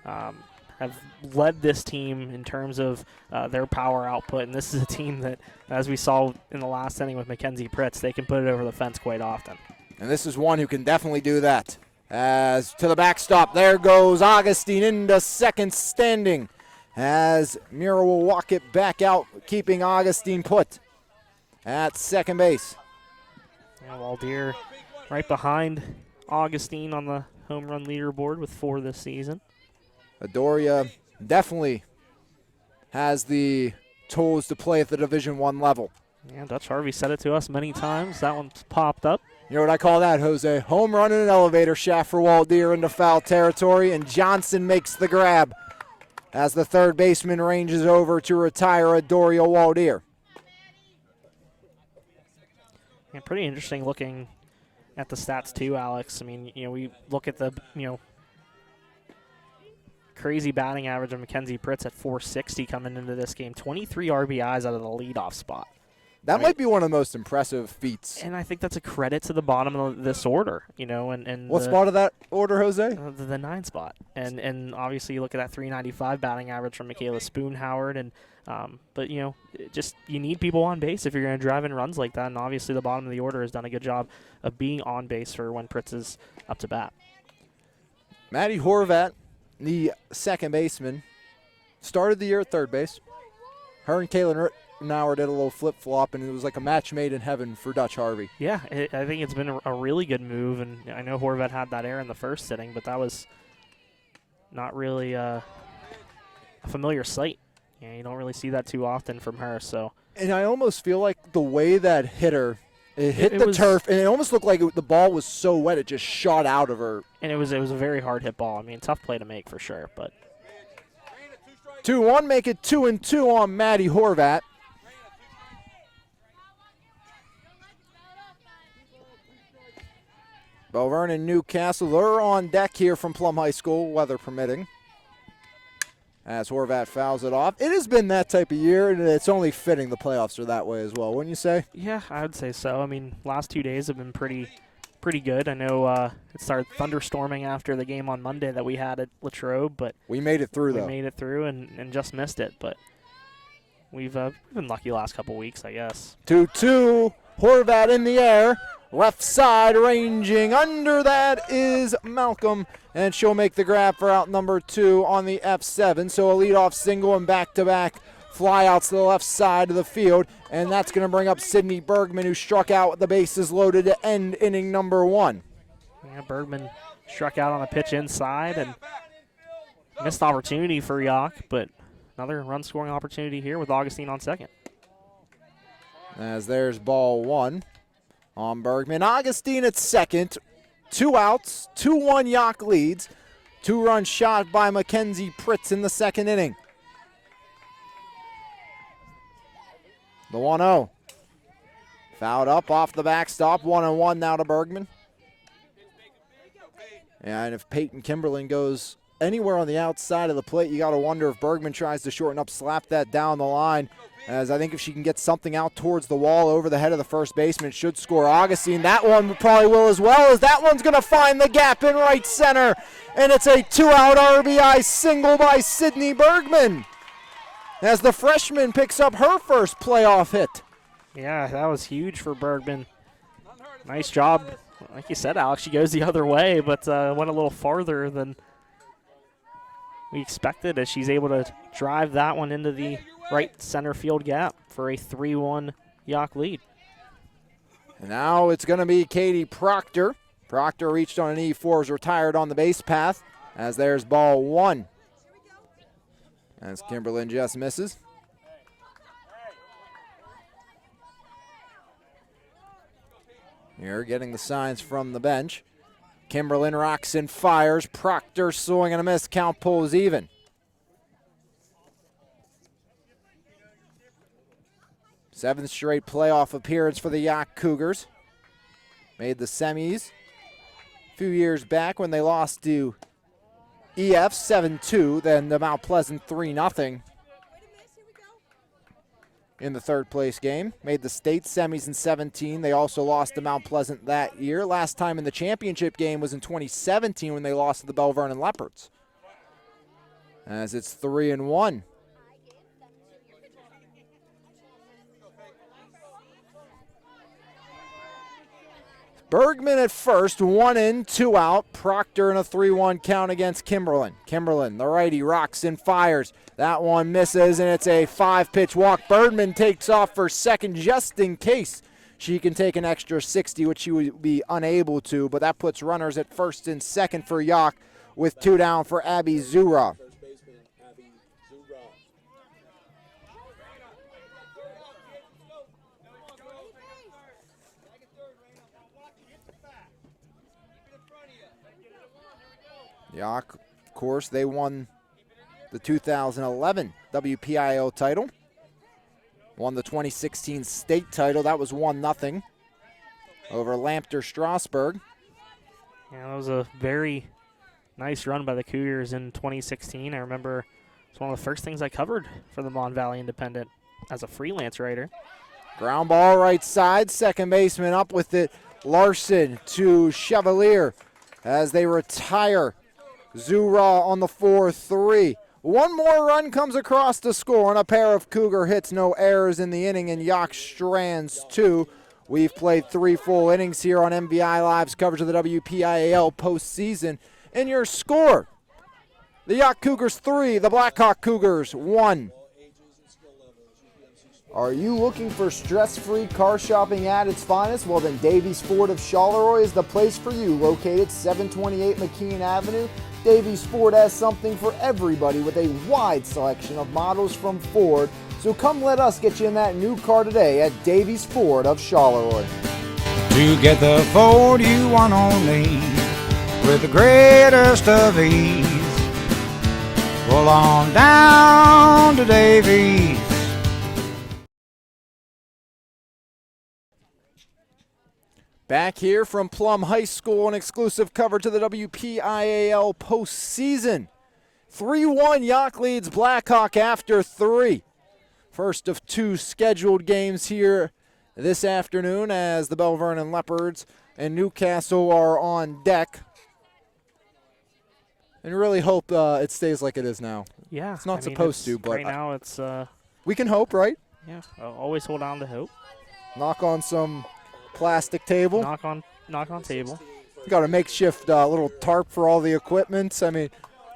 have led this team in terms of their power output. And this is a team that, as we saw in the last inning with Mackenzie Pritz, they can put it over the fence quite often. And this is one who can definitely do that. As to the backstop, there goes Augustine into second standing. As Mira will walk it back out, keeping Augustine put at second base. Yeah, Waldeer right behind Augustine on the home run leaderboard with 4 this season. Adoria definitely has the tools to play at the Division I level. Yeah, Dutch Harvey said it to us many times. That one's popped up. You know what I call that, Jose? Home run in an elevator shaft for Waldeer into foul territory, and Johnson makes the grab as the third baseman ranges over to retire Adoria Waldeer. Yeah, pretty interesting looking at the stats too, Alex. I mean, we look at the, crazy batting average of Mackenzie Pritz at 460 coming into this game. 23 RBIs out of the leadoff spot. That might be one of the most impressive feats. And I think that's a credit to the bottom of this order, and what spot of that order, Jose? The 9 spot. And obviously you look at that 395 batting average from Michaela Spoon-Howard. And but, you need people on base if you're going to drive in runs like that. And obviously the bottom of the order has done a good job of being on base for when Pritz is up to bat. Maddie Horvat, the second baseman, started the year at third base. Her and Kaylin Rittenauer did a little flip-flop, and it was like a match made in heaven for Dutch Harvey. Yeah, I think it's been a really good move, and I know Horvat had that error in the first sitting, but that was not really a familiar sight. Yeah, you don't really see that too often from her. So. And I almost feel like the way that hit her, it hit the was, turf, and it almost looked like the ball was so wet it just shot out of her. And it was a very hard hit ball. I mean, tough play to make for sure. But 2-1, make it 2-2 on Maddie Horvat. Bell Vernon, Newcastle, they're on deck here from Plum High School, weather permitting. As Horvat fouls it off. It has been that type of year, and it's only fitting the playoffs are that way as well, wouldn't you say? Yeah, I would say so. I mean, last 2 days have been pretty good. I know it started thunderstorming after the game on Monday that we had at Latrobe, but we made it through, We made it through and just missed it, but we've been lucky the last couple weeks, I guess. 2-2, Horvat in the air. Left side ranging under that is Malcolm, and she'll make the grab for out number 2 on the F7. So a leadoff single and back-to-back flyouts to the left side of the field, and that's going to bring up Sydney Bergman, who struck out with the bases loaded to end inning number 1. Yeah, Bergman struck out on a pitch inside and missed opportunity for Yough, but another run-scoring opportunity here with Augustine on second. As there's ball 1. On Bergman. Augustine at second. 2 outs. 2-1 Yough leads. 2-run shot by Mackenzie Pritz in the second inning. The 1-0. Fouled up off the backstop. 1-1 now to Bergman. And if Peyton Kimberlin goes anywhere on the outside of the plate, you got to wonder if Bergman tries to shorten up, slap that down the line. As I think if she can get something out towards the wall over the head of the first baseman, it should score Augustine. That one probably will as well, as that one's going to find the gap in right center. And it's a 2-out RBI single by Sydney Bergman, as the freshman picks up her first playoff hit. Yeah, that was huge for Bergman. Nice job. Like you said, Alex, she goes the other way, but went a little farther than we expected, as she's able to drive that one into the right center field gap for a 3-1 Yough lead. And now it's going to be Katie Proctor. Proctor reached on an E4, is retired on the base path, as there's ball 1. As Kimberlin just misses. Here getting the signs from the bench. Kimberlin rocks and fires. Proctor swing and a miss. Count pulls even. Seventh straight playoff appearance for the Yough Cougars. Made the semis a few years back when they lost to EF 7-2, then the Mount Pleasant 3-0 in the third place game. Made the state semis in 17. They also lost to Mount Pleasant that year. Last time in the championship game was in 2017 when they lost to the Bell Vernon Leopards. As it's 3-1. Bergman at first, 1 in, 2 out. Proctor in a 3-1 count against Kimberlin. Kimberlin, the righty, rocks and fires. That one misses, and it's a 5-pitch walk. Bergman takes off for second just in case she can take an extra 60, which she would be unable to, but that puts runners at first and second for Yough with 2 down for Abby Zura. Yough, of course, they won the 2011 WPIAL title. Won the 2016 state title. That was 1-0 over Lampter Strasburg. Yeah, that was a very nice run by the Cougars in 2016. I remember it's one of the first things I covered for the Mon Valley Independent as a freelance writer. Ground ball right side. Second baseman up with it. Larson to Chevalier as they retire Zura on the 4-3. One more run comes across the score on a pair of Cougar hits. No errors in the inning, and Yough strands 2. We've played 3 full innings here on MVI Live's coverage of the WPIAL postseason. And your score, the Yough Cougars 3, the Blackhawk Cougars 1. Are you looking for stress-free car shopping at its finest? Well, then Davies Ford of Charleroi is the place for you. Located 728 McKean Avenue, Davies Ford has something for everybody with a wide selection of models from Ford. So come let us get you in that new car today at Davies Ford of Charleroi. To get the Ford you want only with the greatest of ease. Pull on down to Davies. Back here from Plum High School, an exclusive coverage of the WPIAL postseason. 3-1 Yough leads Blackhawk after 3. First of 2 scheduled games here this afternoon as the Bell Vernon Leopards and Newcastle are on deck. And really hope it stays like it is now. Yeah. It's not supposed to, but right now it's we can hope, right? yeah, I'll always hold on to hope. Knock on some plastic table. Knock on table. Got a makeshift little tarp for all the equipment. I mean,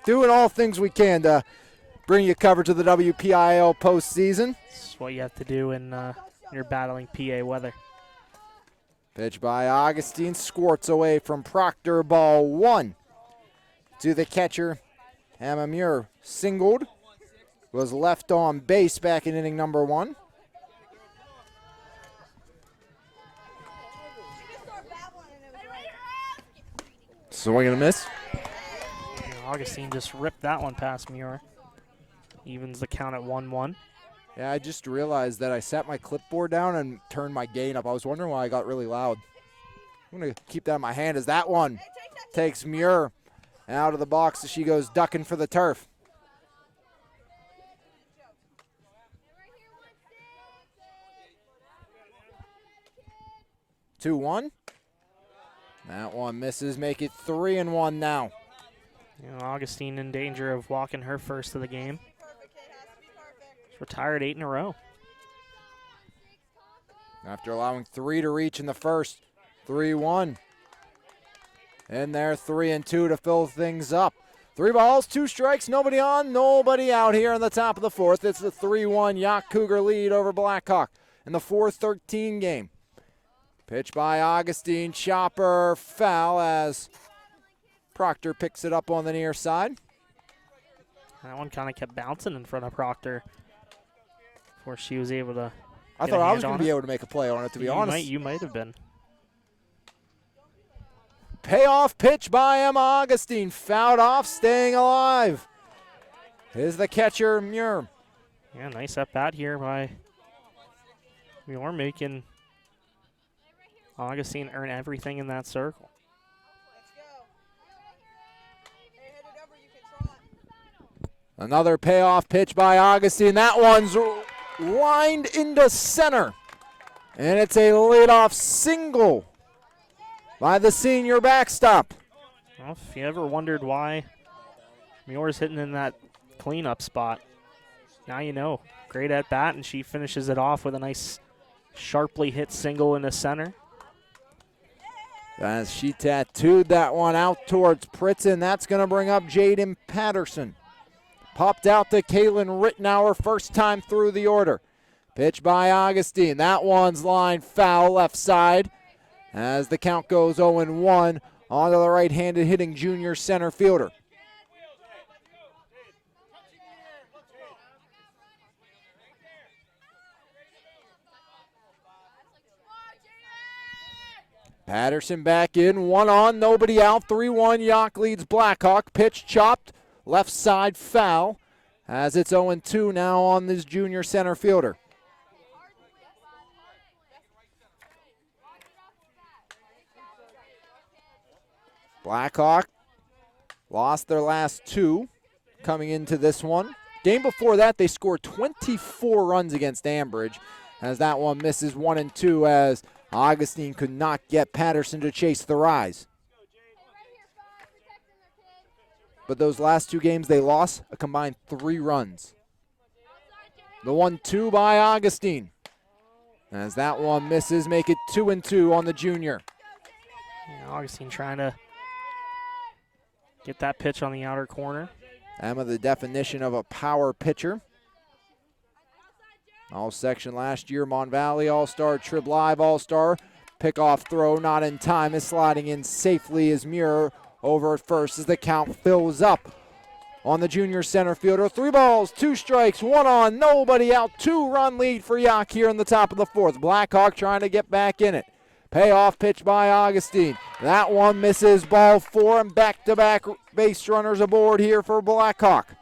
doing all things we can to bring you coverage of the WPIL postseason. That's what you have to do in you're battling PA weather. Pitch by Augustine. Squirts away from Proctor. Ball 1 to the catcher. Emma Muir singled. Was left on base back in inning number 1. Swing and a miss. Augustine just ripped that one past Muir. Evens the count at 1-1. Yeah, I just realized that I sat my clipboard down and turned my gain up. I was wondering why I got really loud. I'm going to keep that in my hand as that one takes Muir out of the box as she goes ducking for the turf. Two one. That one misses, make it 3-1 now. You know, Augustine in danger of walking her first of the game. She's retired 8 in a row. After allowing 3 to reach in the first, 3-1. In there, 3-2 to fill things up. 3 balls, 2 strikes, nobody on, nobody out here in the top of the 4th. It's the 3-1 Yough Cougar lead over Blackhawk in the 4-13 game. Pitch by Augustine, chopper foul as Proctor picks it up on the near side. That one kind of kept bouncing in front of Proctor before she was able to. I thought I was going to be able to make a play on it, to be honest. You might have been. Payoff pitch by Emma Augustine, fouled off, staying alive. Is the catcher Muir. Yeah, nice at bat here by Muir, making Augustine earn everything in that circle. Another payoff pitch by Augustine. That one's lined into center. And it's a leadoff single by the senior backstop. Well, if you ever wondered why Muir's hitting in that cleanup spot, now you know. Great at bat, and she finishes it off with a nice sharply hit single in the center. As she tattooed that one out towards Pritzen, that's going to bring up Jaden Patterson. Popped out to Caitlin Rittenauer, first time through the order. Pitch by Augustine. That one's lined foul left side as the count goes 0-1 onto the right-handed hitting junior center fielder. Patterson back in, 1 on, nobody out, 3-1. Yough leads Blackhawk. Pitch chopped, left side foul, as it's 0-2 now on this junior center fielder. Blackhawk lost their last 2 coming into this one. Game before that, they scored 24 runs against Ambridge, as that one misses 1-2 as Augustine could not get Patterson to chase the rise. But those last 2 games they lost a combined 3 runs. The 1-2 by Augustine. As that one misses, make it 2-2 on the junior. Yeah, Augustine trying to get that pitch on the outer corner. Emma, the definition of a power pitcher. All section last year, Mon Valley All-Star, Trib Live All-Star. Pickoff throw not in time is sliding in safely as Muir over at first as the count fills up on the junior center fielder. 3 balls, 2 strikes, 1 on, nobody out. 2-run lead for Yough here in the top of the 4th. Blackhawk trying to get back in it. Payoff pitch by Augustine. That one misses, ball 4, and back-to-back base runners aboard here for Blackhawk.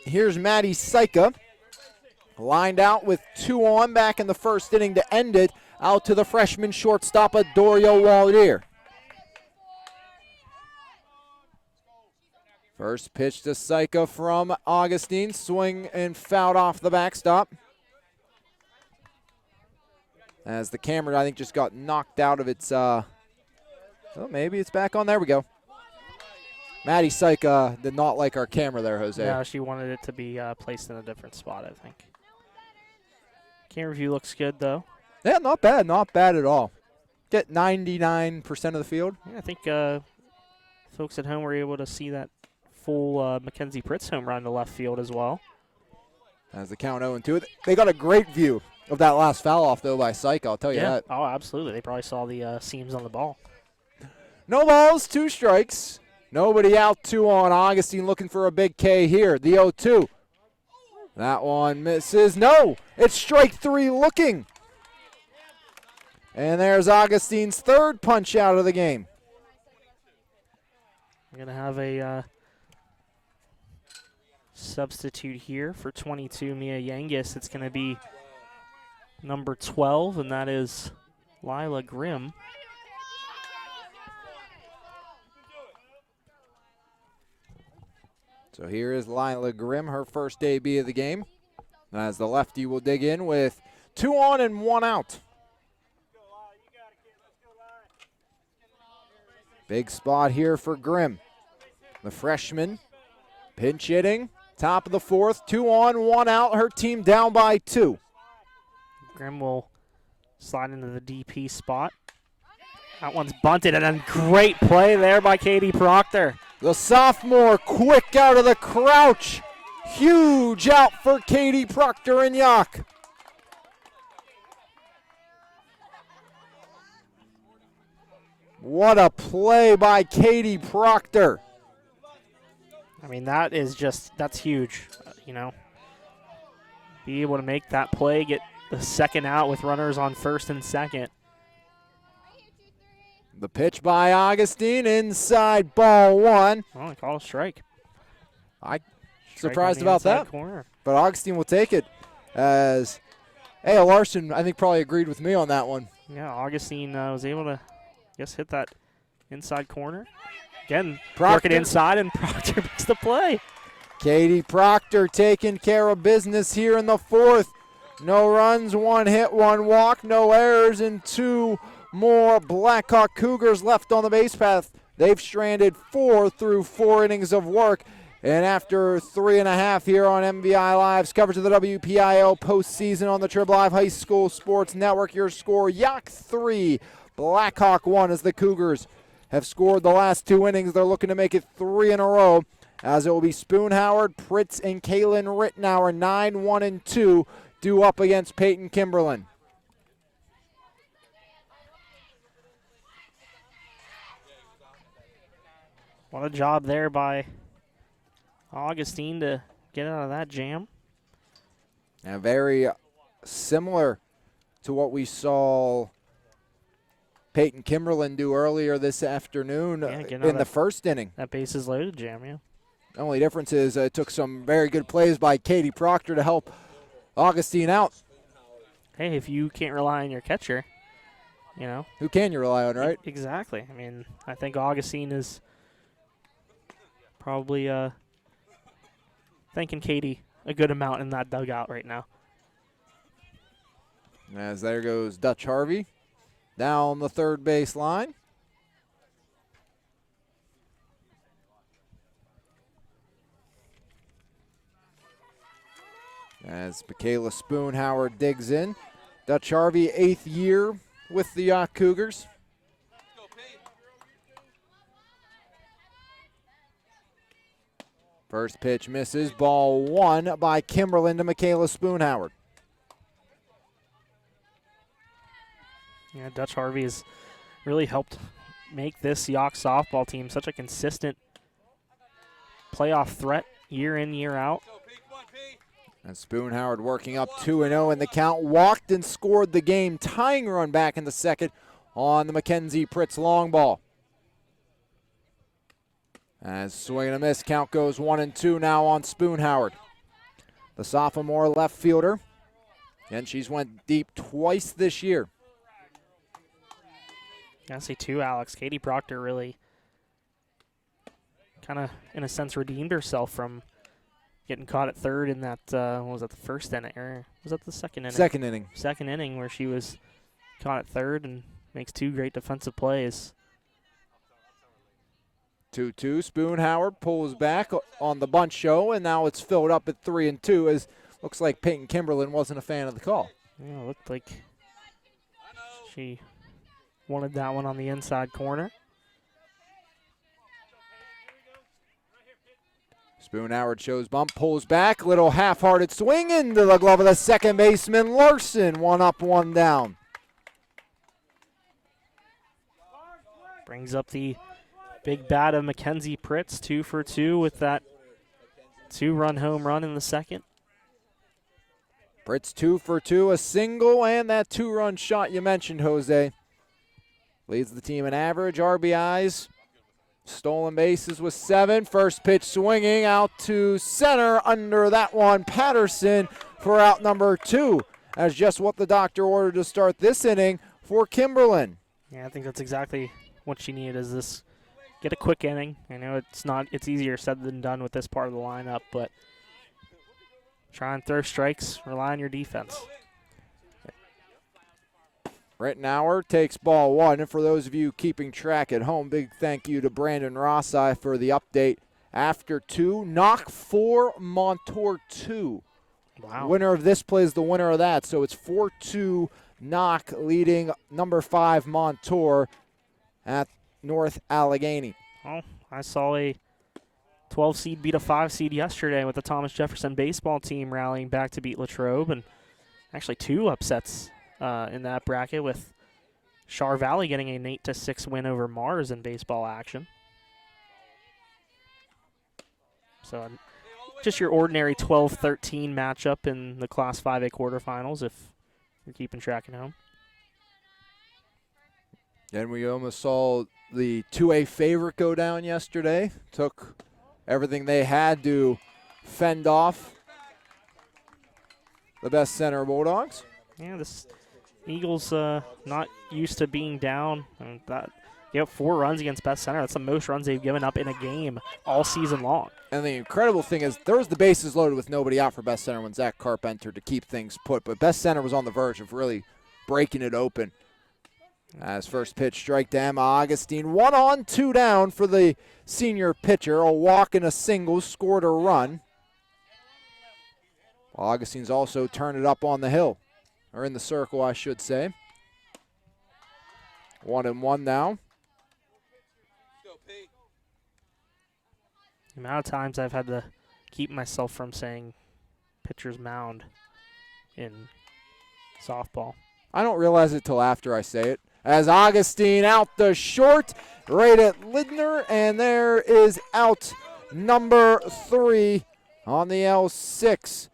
Here's Maddie Syka, lined out with 2 on back in the first inning to end it, out to the freshman shortstop, Adorio Waldier. First pitch to Syka from Augustine, swing and fouled off the backstop. As the camera, I think, just got knocked out of its, oh, maybe it's back on, there we go. Maddie Syka did not like our camera there, Jose. No, she wanted it to be placed in a different spot, I think. Camera view looks good, though. Yeah, not bad at all. Get 99% of the field. Yeah, I think folks at home were able to see that full Mackenzie Pritz home run to left field as well. As the count 0-2. They got a great view of that last foul off, though, by Syka, I'll tell you that. Oh, absolutely. They probably saw the seams on the ball. No balls, 2 strikes. Nobody out, 2 on. Augustine looking for a big K here. The 0-2. That one misses. No, it's strike 3 looking. And there's Augustine's 3rd punch out of the game. We're going to have a substitute here for 22, Mia Yangis. It's going to be number 12, and that is Lila Grimm. So here is Lila Grimm, her first AB of the game, as the lefty will dig in with 2 on and 1 out. Big spot here for Grimm. The freshman pinch hitting, top of the 4th, 2 on, 1 out, her team down by 2. Grimm will slide into the DP spot. That one's bunted, and a great play there by Katie Proctor. The sophomore quick out of the crouch. Huge out for Katie Proctor and Yough. What a play by Katie Proctor. I mean, that is just, that's huge, you know. Be able to make that play, get the 2nd out with runners on 1st and 2nd. The pitch by Augustine, inside, ball 1. Oh, I call a strike. I'm Strike surprised on the about inside that. corner. But Augustine will take it, as A.L. Larson, I think, probably agreed with me on that one. Yeah, Augustine was able to, I guess, hit that inside corner. Again, Proctor. working inside, and Proctor makes the play. Katie Proctor taking care of business here in the 4th. No runs, 1 hit, 1 walk, no errors, and 2 more Blackhawk Cougars left on the base path. They've stranded 4 through 4 innings of work. And after 3.5 here on MVI Live's coverage of the WPIL postseason on the Trib Live High School Sports Network, your score, Yough 3, Blackhawk 1, as the Cougars have scored the last 2 innings. They're looking to make it 3 in a row, as it will be Spoon Howard, Pritz, and Kaylin Rittenauer, 9-1-2, due up against Peyton Kimberlin. What a job there by Augustine to get out of that jam. And very similar to what we saw Peyton Kimberlin do earlier this afternoon in the first inning. That base is loaded jam, yeah. The only difference is it took some very good plays by Katie Proctor to help Augustine out. Hey, if you can't rely on your catcher, you know. Who can you rely on, right? Exactly. I mean, I think Augustine is probably thanking Katie a good amount in that dugout right now. As there goes Dutch Harvey down the third base line. As Michaela Spoonhauer digs in. Dutch Harvey, 8th year with the Yough Cougars. First pitch misses. Ball 1 by Kimberlin to Michaela Spoonhauer. Yeah, Dutch Harvey has really helped make this Yough softball team such a consistent playoff threat year in, year out. And Spoonhauer working up 2-0 in the count. Walked and scored the game tying run back in the second on the Mackenzie Pritz long ball. As swing and a miss, count goes 1-2 now on Spoonhauer. The sophomore left fielder. And she's went deep twice this year. I see too, Alex. Katie Proctor really kind of, in a sense, redeemed herself from getting caught at third in that, what was that, the first inning? Or was that the second inning? Second inning. Second inning where she was caught at third and makes 2 great defensive plays. 2-2. Spoonhauer pulls back on the bunt show, and now it's filled up at 3-2 as looks like Peyton Kimberlin wasn't a fan of the call. Yeah, it looked like she wanted that one on the inside corner. Spoonhauer shows bump, pulls back, little half-hearted swing into the glove of the second baseman, Larson. 1 up, 1 down. Brings up the big bat of Mackenzie Pritz, 2 for 2 with that 2-run home run in the second. Pritz 2 for 2, a single, and that 2-run shot you mentioned, Jose. Leads the team in average, RBIs. Stolen bases with 7. First pitch swinging out to center. Under that one, Patterson for out number 2. That's just what the doctor ordered to start this inning for Kimberlin. Yeah, I think that's exactly what she needed, is this, get a quick inning. I know it's easier said than done with this part of the lineup, but try and throw strikes, rely on your defense. Rittenauer takes ball 1. And for those of you keeping track at home, big thank you to Brandon Rossi for the update. After 2, knock 4, Montour 2. Wow. Winner of this plays the winner of that. So it's 4-2 knock leading number 5 Montour at North Allegheny. Well, I saw a 12 seed beat a 5 seed yesterday with the Thomas Jefferson baseball team rallying back to beat Latrobe, and actually 2 upsets in that bracket, with Char Valley getting an 8-6 win over Mars in baseball action. So just your ordinary 12-13 matchup in the Class 5A quarterfinals if you're keeping track at home. And we almost saw the 2A favorite go down yesterday. Took everything they had to fend off the Best Center Bulldogs. Yeah, this Eagles not used to being down. And you have 4 runs against Best Center. That's the most runs they've given up in a game all season long. And the incredible thing is there was the bases loaded with nobody out for Best Center when Zach Karp entered to keep things put. But Best Center was on the verge of really breaking it open. As first pitch strike to Emma Augustine. 1 on, 2 down for the senior pitcher. A walk and a single, scored a run. Augustine's also turned it up on the hill. Or in the circle, I should say. 1-1 now. The amount of times I've had to keep myself from saying pitcher's mound in softball. I don't realize it till after I say it. As Augustine out the short, right at Lidner, and there is out number 3 on the L6.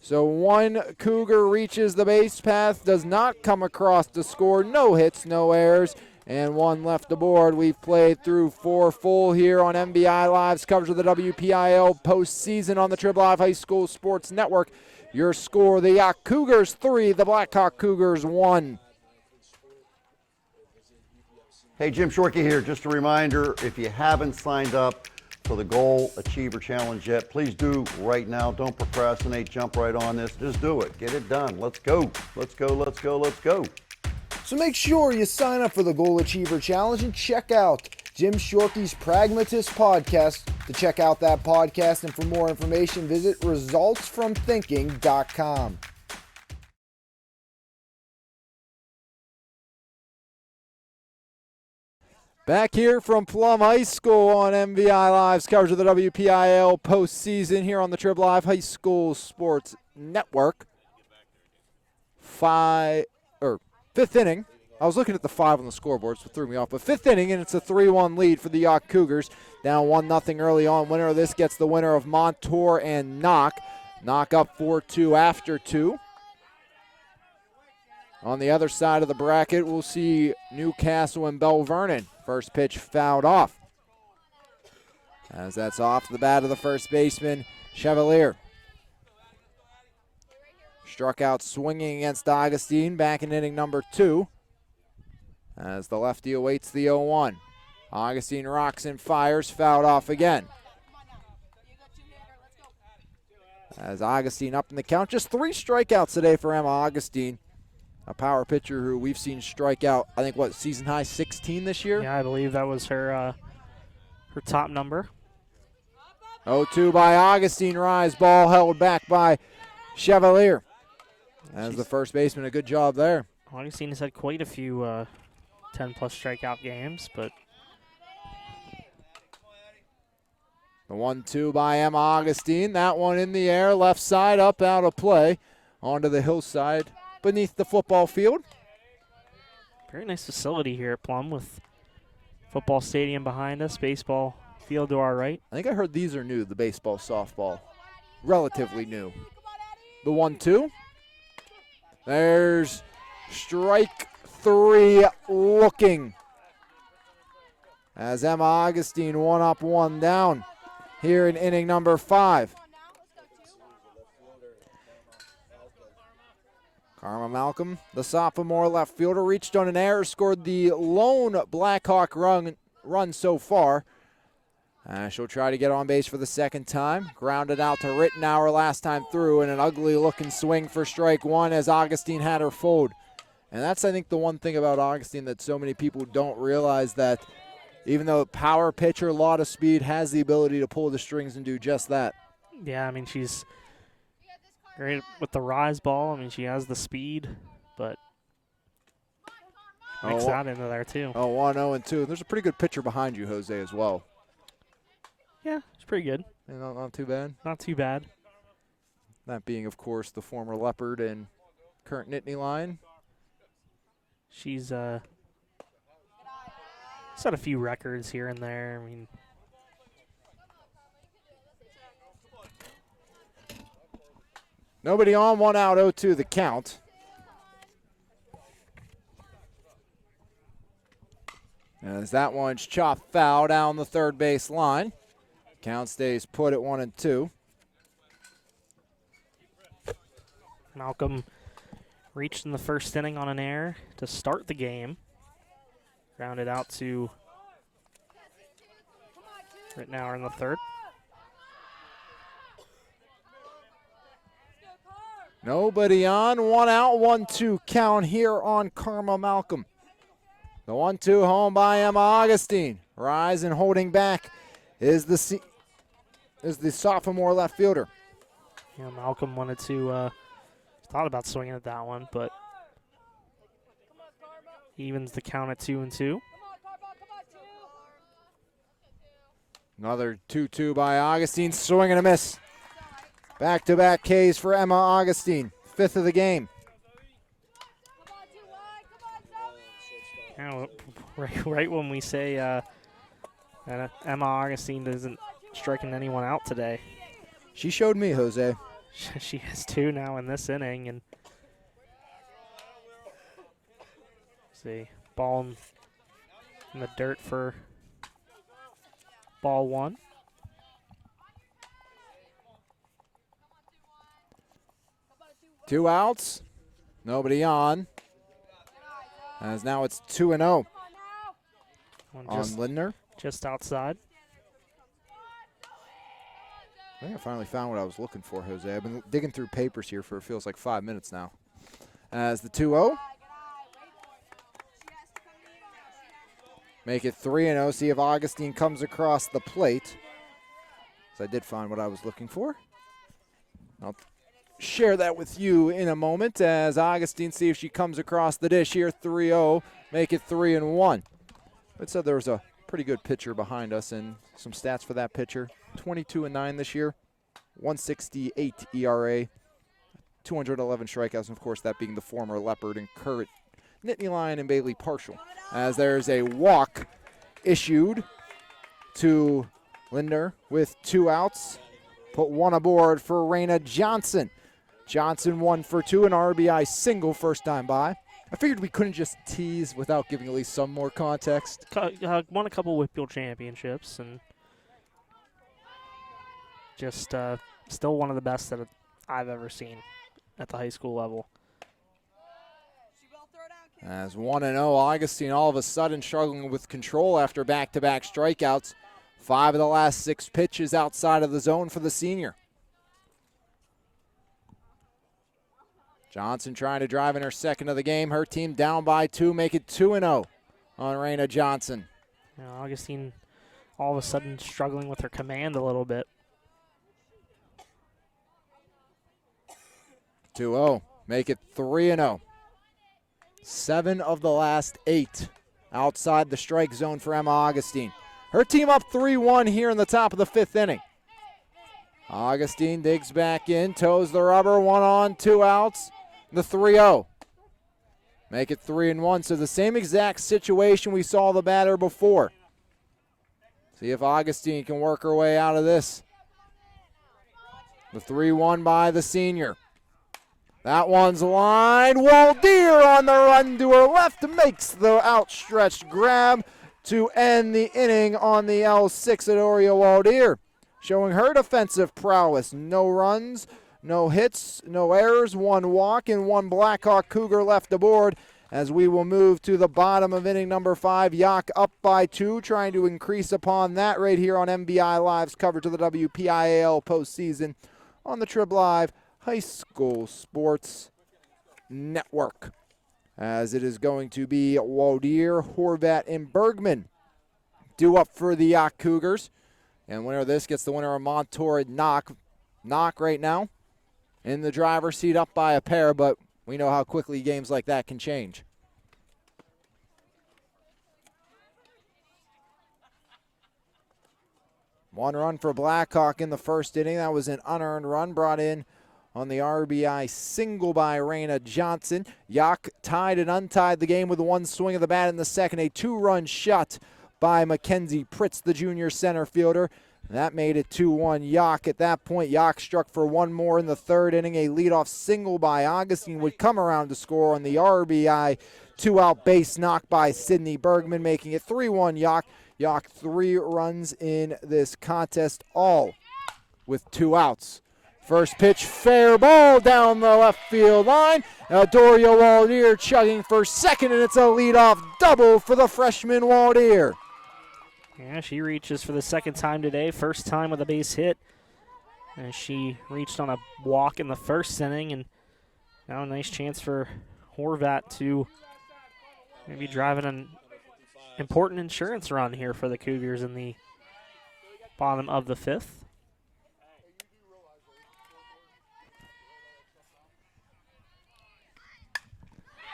So one Cougar reaches the base path, does not come across to score. No hits, no errors, and one left aboard. We've played through 4 full here on MVI Live's coverage of the WPIL postseason on the Trib Live High School Sports Network. Your score, the Yough Cougars 3, the Blackhawk Cougars 1. Hey, Jim Shorkey here. Just a reminder, if you haven't signed up for the Goal Achiever Challenge yet, please do right now. Don't procrastinate. Jump right on this. Just do it. Get it done. Let's go. Let's go. Let's go. Let's go. So make sure you sign up for the Goal Achiever Challenge and check out Jim Shorkey's Pragmatist podcast. To check out that podcast and for more information, visit resultsfromthinking.com. Back here from Plum High School on MVI Live's coverage of the WPIL postseason here on the Trib Live High School Sports Network. Fifth inning. I was looking at the 5 on the scoreboard, so it threw me off. But 5th inning, and it's a 3-1 lead for the Yough Cougars. Down 1-0 early on. Winner of this gets the winner of Montour and Knock. Knock up 4-2 after 2. On the other side of the bracket, we'll see Newcastle and Bell Vernon. First pitch fouled off. As that's off the bat of the first baseman, Chevalier. Struck out swinging against Augustine back in inning number 2. As the lefty awaits the 0-1. Augustine rocks and fires, fouled off again. As Augustine up in the count, just 3 strikeouts today for Emma Augustine. A power pitcher who we've seen strike out, I think, season high 16 this year? Yeah, I believe that was her top number. 0-2 by Augustine. Rise ball held back by Chevalier. As the first baseman, a good job there. Augustine has had quite a few 10-plus strikeout games, but the 1-2 by Emma Augustine. That one in the air, left side, up, out of play, onto the hillside beneath the football field. very nice facility here at Plum with football stadium behind us, baseball field to our right. I think I heard these are new, the baseball, softball. Relatively new. The 1-2. There's strike 3 looking. As Emma Augustine 1 up, 1 down here in inning number 5. Karma Malcolm, the sophomore left fielder, reached on an error, scored the lone Blackhawk run so far. She'll try to get on base for the second time. Grounded out to Rittenauer last time through, and an ugly-looking swing for strike 1 as Augustine had her fold. And that's, I think, the one thing about Augustine that so many people don't realize, that even though power pitcher, a lot of speed, has the ability to pull the strings and do just that. Yeah, I mean, she's great with the rise ball. I mean, she has the speed, but mix that into there too. 1-0-2. There's a pretty good pitcher behind you, Jose, as well. Yeah, it's pretty good. Not too bad. Not too bad. That being, of course, the former Leopard and current Nittany Lion. She's set a few records here and there. I mean, nobody on, 1 out, 0-2 the count. As that one's chopped foul down the third base line. Count stays put at 1-2. Malcolm reached in the first inning on an error to start the game. Grounded out to Rittenauer in the third. Nobody on, 1 out, 1-2 count here on Karma Malcolm. The 1-2 home by Emma Augustine. Rise and holding back is the sophomore left fielder. Yeah, Malcolm wanted to, thought about swinging at that one, but evens the count at 2-2. Another 2-2 by Augustine, swing and a miss. Back-to-back Ks for Emma Augustine, 5th of the game. Yeah, right when we say that Emma Augustine isn't striking anyone out today. She showed me, Jose. She has 2 now in this inning, and see, ball in the dirt for ball 1. Two outs, nobody on. As now it's 2-0 on Lindner. Just outside. I think I finally found what I was looking for, Jose. I've been digging through papers here for it feels like 5 minutes now. As the 2-0. Make it 3-0. See if Augustine comes across the plate. So I did find what I was looking for. I'll share that with you in a moment as Augustine see if she comes across the dish here. 3-0. Make it 3-1. It said there was a pretty good pitcher behind us, and some stats for that pitcher. 22-9 this year, 168 ERA, 211 strikeouts, and of course that being the former Leopard and current Nittany Lion and Bailey Partial. As there's a walk issued to Lindner with 2 outs. Put 1 aboard for Raina Johnson. Johnson 1 for 2, an RBI single first time by. I figured we couldn't just tease without giving at least some more context. Won a couple Whitfield championships, and just still one of the best that I've ever seen at the high school level. As 1-0, Augustine all of a sudden struggling with control after back-to-back strikeouts. 5 of the last 6 pitches outside of the zone for the senior. Johnson trying to drive in her second of the game. Her team down by 2, make it 2-0 on Raina Johnson. Augustine all of a sudden struggling with her command a little bit. 2-0, make it 3-0. 7 of the last 8 outside the strike zone for Emma Augustine. Her team up 3-1 here in the top of the 5th inning. Augustine digs back in, toes the rubber, 1 on, 2 outs. The 3-0. Make it 3-1. So the same exact situation we saw the batter before. See if Augustine can work her way out of this. The 3-1 by the senior. That one's lined. Waldeer on the run to her left makes the outstretched grab to end the inning on the L6 at Adoria Waldeer. Showing her defensive prowess. No runs, no hits, no errors, 1 walk, and 1 Blackhawk Cougar left aboard as we will move to the bottom of inning number 5. Yough up by 2, trying to increase upon that right here on MVI Live's cover to the WPIAL postseason on the Trib Live High School Sports Network. As it is going to be Waldeer, Horvat, and Bergman due up for the Yough Cougars. And winner of this gets the winner of Montour and Knock. Knock right now in the driver's seat up by a pair, but we know how quickly games like that can change. One run for Blackhawk in the first inning. That was an unearned run brought in on the RBI single by Raina Johnson. Yough tied and untied the game with 1 swing of the bat in the second. A 2-run shot by Mackenzie Pritz, the junior center fielder. That made it 2-1 Yough. At that point, Yough struck for 1 more in the third inning. A leadoff single by Augustine would come around to score on the RBI 2-out base knock by Sydney Bergman, making it 3-1 Yough. Yough 3 runs in this contest, all with 2 outs. First pitch, fair ball down the left field line. Doria Waldeer chugging for second, and it's a leadoff double for the freshman Waldeer. Yeah, she reaches for the second time today, first time with a base hit. And she reached on a walk in the first inning, and now a nice chance for Horvat to maybe drive an important insurance run here for the Cougars in the bottom of the 5th.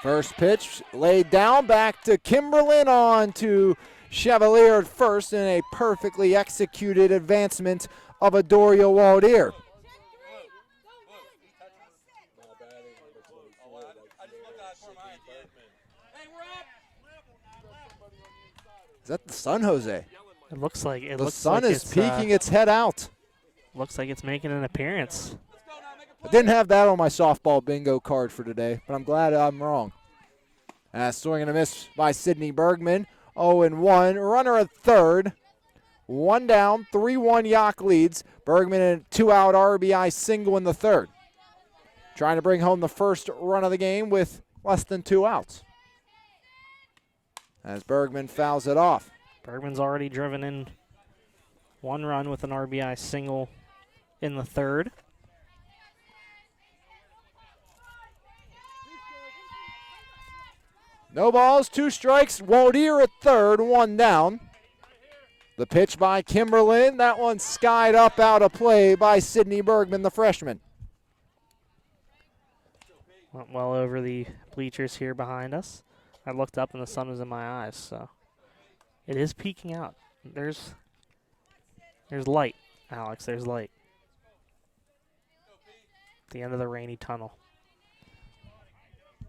First pitch laid down, back to Kimberlin, on to Chevalier at first, in a perfectly executed advancement of Adoria Waldeer. Is that the sun, Jose? It looks like the sun is peeking its head out. Looks like it's making an appearance. I didn't have that on my softball bingo card for today, but I'm glad I'm wrong. Swing and a miss by Sydney Bergman. 0-1. Runner at third. One down, 3-1 Yough leads. Bergman in a two-out RBI single in the third. Trying to bring home the first run of the game with less than 2 outs. As Bergman fouls it off. Bergman's already driven in 1 run with an RBI single in the third. No balls, 2 strikes. Waldier at third, 1 down. The pitch by Kimberlin. That one skied up out of play by Sydney Bergman, the freshman. Went well over the bleachers here behind us. I looked up and the sun was in my eyes, so it is peeking out. There's light, Alex. There's light. The end of the rainy tunnel.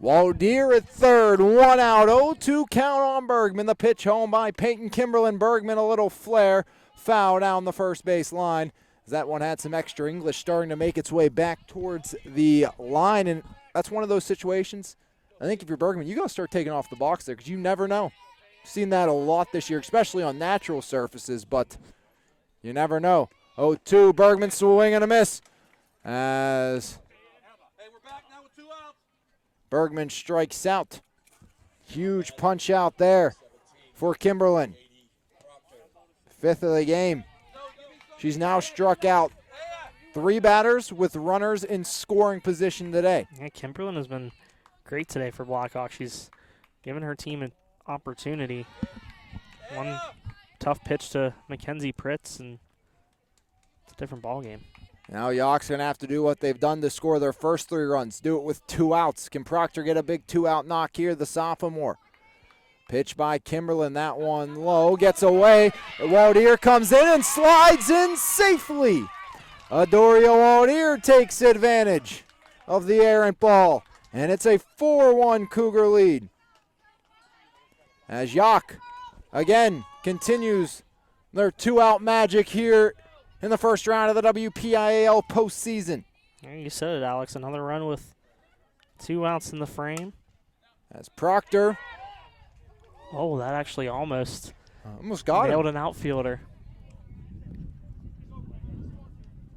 Waldier at third, 1 out, 0-2 count on Bergman. The pitch home by Peyton Kimberlin. Bergman a little flare, foul down the first base line. That one had some extra English starting to make its way back towards the line, and that's one of those situations. I think if you're Bergman, you got to start taking off the box there because you never know. Seen that a lot this year, especially on natural surfaces, but you never know. 0-2, Bergman swing and a miss as Bergman strikes out. Huge punch out there for Kimberlin. 5th of the game. She's now struck out 3 batters with runners in scoring position today. Yeah, Kimberlin has been great today for Blackhawk. She's given her team an opportunity. One tough pitch to Mackenzie Pritz, and it's a different ballgame. Now Yough's going to have to do what they've done to score their first 3 runs. Do it with 2 outs. Can Proctor get a big 2-out knock here, the sophomore? Pitch by Kimberlin, that one low, gets away. Waldier comes in and slides in safely. Adorio Waldier takes advantage of the errant ball, and it's a 4-1 Cougar lead. As Yough, again, continues their 2-out magic here in the first round of the WPIAL postseason. Yeah, you said it, Alex. Another run with 2 outs in the frame. As Proctor Oh, that actually almost got nailed him. an outfielder.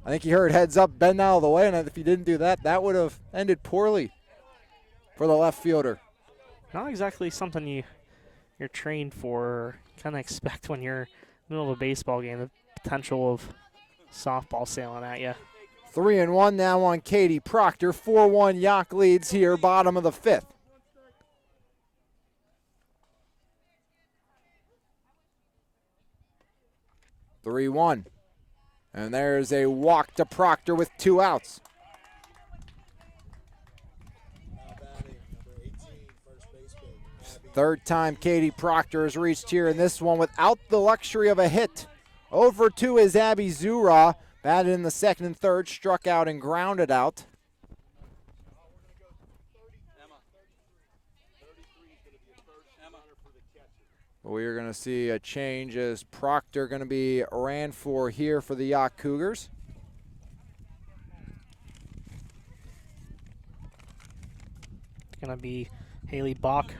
I think he heard heads up, bend out of the way, and if he didn't do that, that would have ended poorly for the left fielder. Not exactly something you're trained for or kind of expect when you're in the middle of a baseball game, the potential of softball sailing at you. 3-1 now on Katie Proctor. 4-1 Yough leads here, bottom of the 5th. And there's a walk to Proctor with 2 outs. Third time Katie Proctor has reached here in this one without the luxury of a hit. Over 2 is Abby Zura. Batted in the 2nd and 3rd, struck out and grounded out. We are going to see a change as Proctor going to be ran for here for the Yough Cougars. It's going to be Haley Bach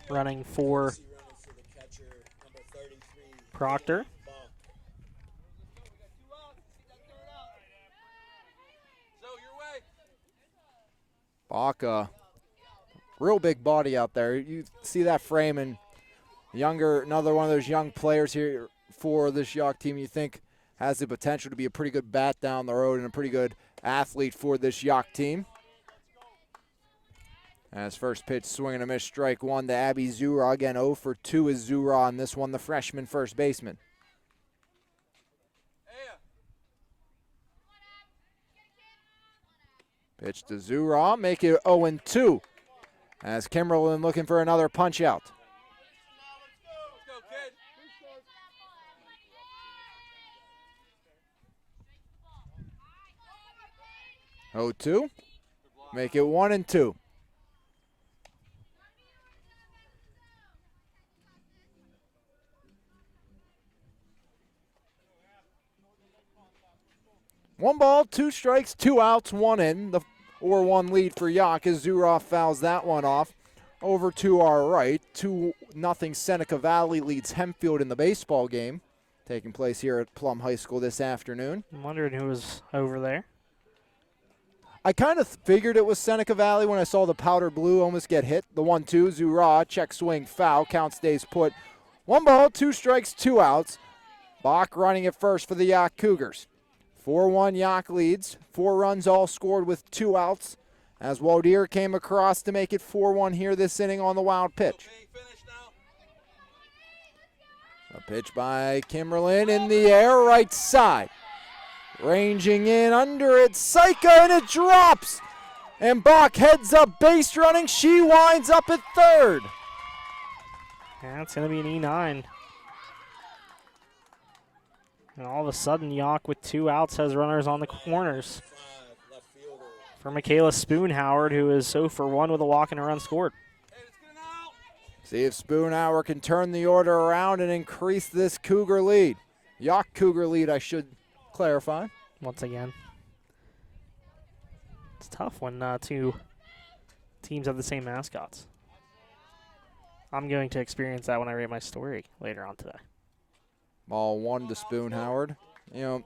running for Proctor. Bach, real big body out there. You see that frame, and another one of those young players here for this Yough team you think has the potential to be a pretty good bat down the road and a pretty good athlete for this Yough team. As first pitch, swing and a miss, strike 1 to Abby Zura. Again, 0 for 2 is Zura on this one, the freshman first baseman. Pitch to Zura, make it 0-2. As Kimberlin looking for another punch out. Oh, 2. Make it 1-2. 1 ball, 2 strikes, 2 outs, 1 in. The 4-1 lead for Yough as Yough fouls that one off. Over to our right, 2-0 Seneca Valley leads Hempfield in the baseball game taking place here at Plum High School this afternoon. I'm wondering who was over there. I kind of figured it was Seneca Valley when I saw the powder blue almost get hit. The 1-2, Yough, check swing, foul, count stays put. 1 ball, 2 strikes, 2 outs. Bach running at first for the Yough Cougars. 4-1 Yough leads. 4 runs all scored with 2 outs as Waldier came across to make it 4-1 here this inning on the wild pitch. A pitch by Kimberlin in the air, right side. Ranging in under it, Saika, and it drops. And Bach heads up base running. She winds up at third. Yeah, it's going to be an E9. And all of a sudden, Yough with 2 outs has runners on the corners. For Michaela Spoonhoward, who is 0 for 1 with a walk and a run scored. See if Spoonhour can turn the order around and increase this Cougar lead. Yough Cougar lead, I should clarify. Once again. It's tough when 2 teams have the same mascots. I'm going to experience that when I read my story later on today. Ball 1 to Spoonhoward. You know,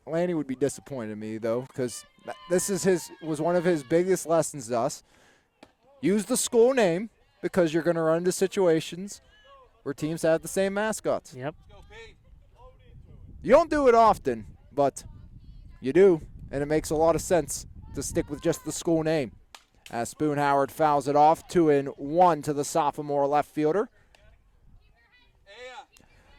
Lanny would be disappointed in me, though, because this is was one of his biggest lessons to us. Use the school name because you're going to run into situations where teams have the same mascots. Yep. You don't do it often, but you do, and it makes a lot of sense to stick with just the school name. As Spoonhoward fouls it off, 2-1 to the sophomore left fielder.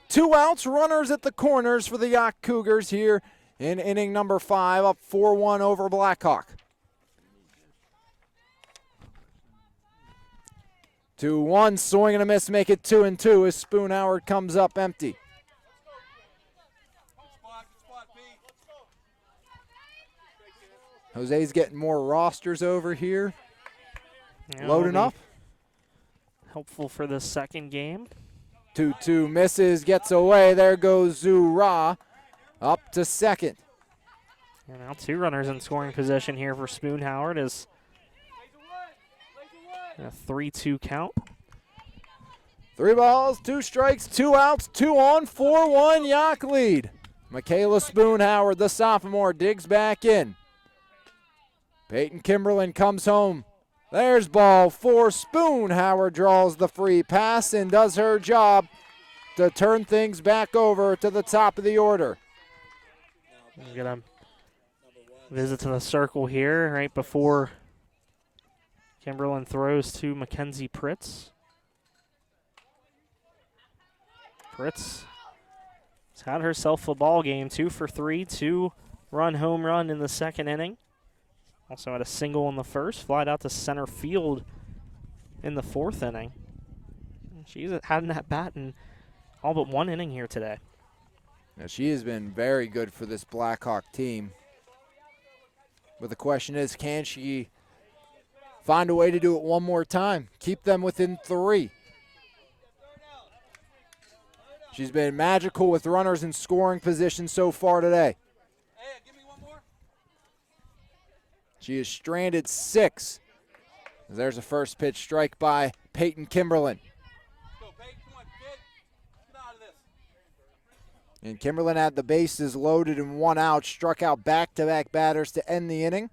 2 outs, runners at the corners for the Yough Cougars here in inning number 5, up 4-1 over Blackhawk. 2-1, swing and a miss, make it 2-2 as Spoonhoward comes up empty. Jose's getting more rosters over here. Yeah, Loading up. Helpful for the second game. 2-2 misses, gets away. There goes Yough up to second. And now 2 runners in scoring position here for Spoonhoward is a 3-2 count. 3 balls, 2 strikes, 2 outs, 2 on, 4-1 Yough lead. Michaela Spoonhoward, the sophomore, digs back in. Peyton Kimberlin comes home. There's ball 4. Spoonhoward draws the free pass and does her job to turn things back over to the top of the order. We're going to visit to the circle here right before Kimberlin throws to Mackenzie Pritz. Pritz has had herself a ball game, 2 for 3, 2-run home run in the second inning. Also had a single in the first, flied out to center field in the 4th inning. She's had that bat in all but 1 inning here today. Now, she has been very good for this Blackhawk team. But the question is, can she find a way to do it one more time? Keep them within 3. She's been magical with runners in scoring position so far today. She has stranded 6. There's a first pitch strike by Peyton Kimberlin. And Kimberlin had the bases loaded and 1 out, struck out back-to-back batters to end the inning.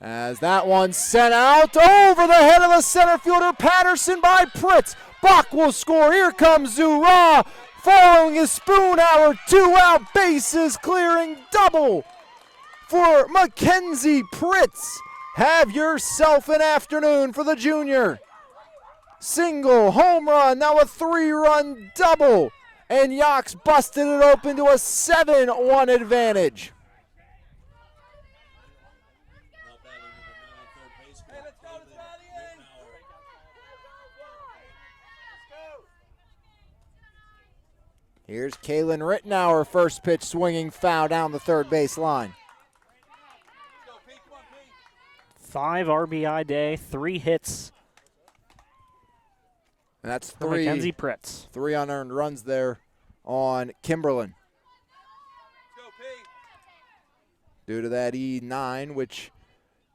As that one sent out over the head of the center fielder, Patterson by Pritz. Bach will score. Here comes Yough. Following his Spoonhour, 2 out, bases clearing double for Mackenzie Pritz. Have yourself an afternoon for the junior. Single, home run, now a 3-run double. And Yough's busted it open to a 7-1 advantage. Here's Kaylin Rittenauer, first pitch swinging foul down the third base line. 5 RBI day, 3 hits. And that's for Mackenzie Pritz. 3 unearned runs there on Kimberlin. due to that E9, which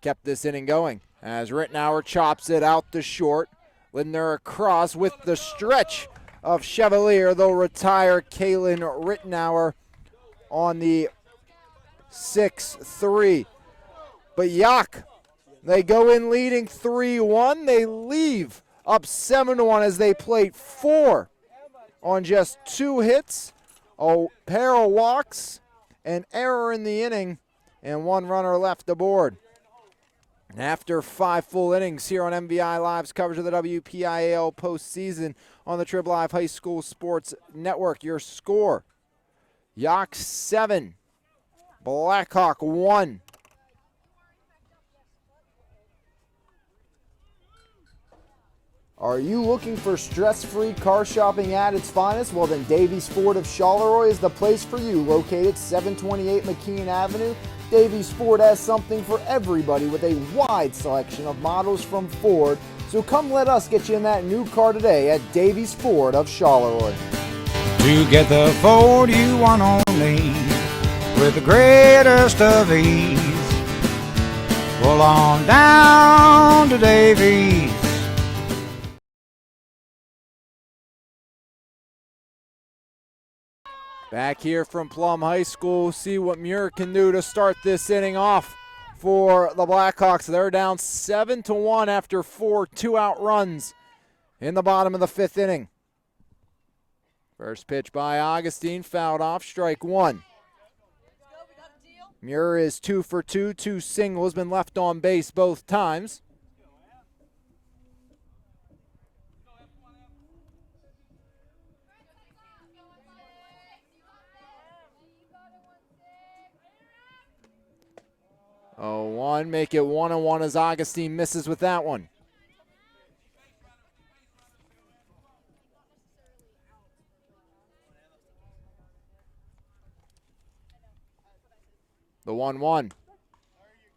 kept this inning going. As Rittenauer chops it out to short. Lindner across with the stretch of Chevalier. They'll retire Kalen Rittenauer on the 6-3. But Yough, they go in leading 3-1. They leave up 7-1 as they plate 4 on just 2 hits, a pair of walks, an error in the inning, and 1 runner left aboard. And after 5 full innings here on MVI Live's coverage of the WPIAL postseason on the Trib Live High School Sports Network, your score, Yough 7, Blackhawk 1. Are you looking for stress-free car shopping at its finest? Well, then Davies Ford of Charleroi is the place for you. Located 728 McKean Avenue, Davies Ford has something for everybody with a wide selection of models from Ford. So come let us get you in that new car today at Davies Ford of Charleroi. To get the Ford you want only with the greatest of ease. Pull on down to Davies. Back here from Plum High School, see what Muir can do to start this inning off for the Blackhawks. They're down 7-1 after 4 2-out runs in the bottom of the 5th inning. First pitch by Augustine, fouled off, strike 1. Muir is 2 for 2, 2 singles, been left on base both times. Oh, 1, make it 1-1 as Augustine misses with that one. The 1-1.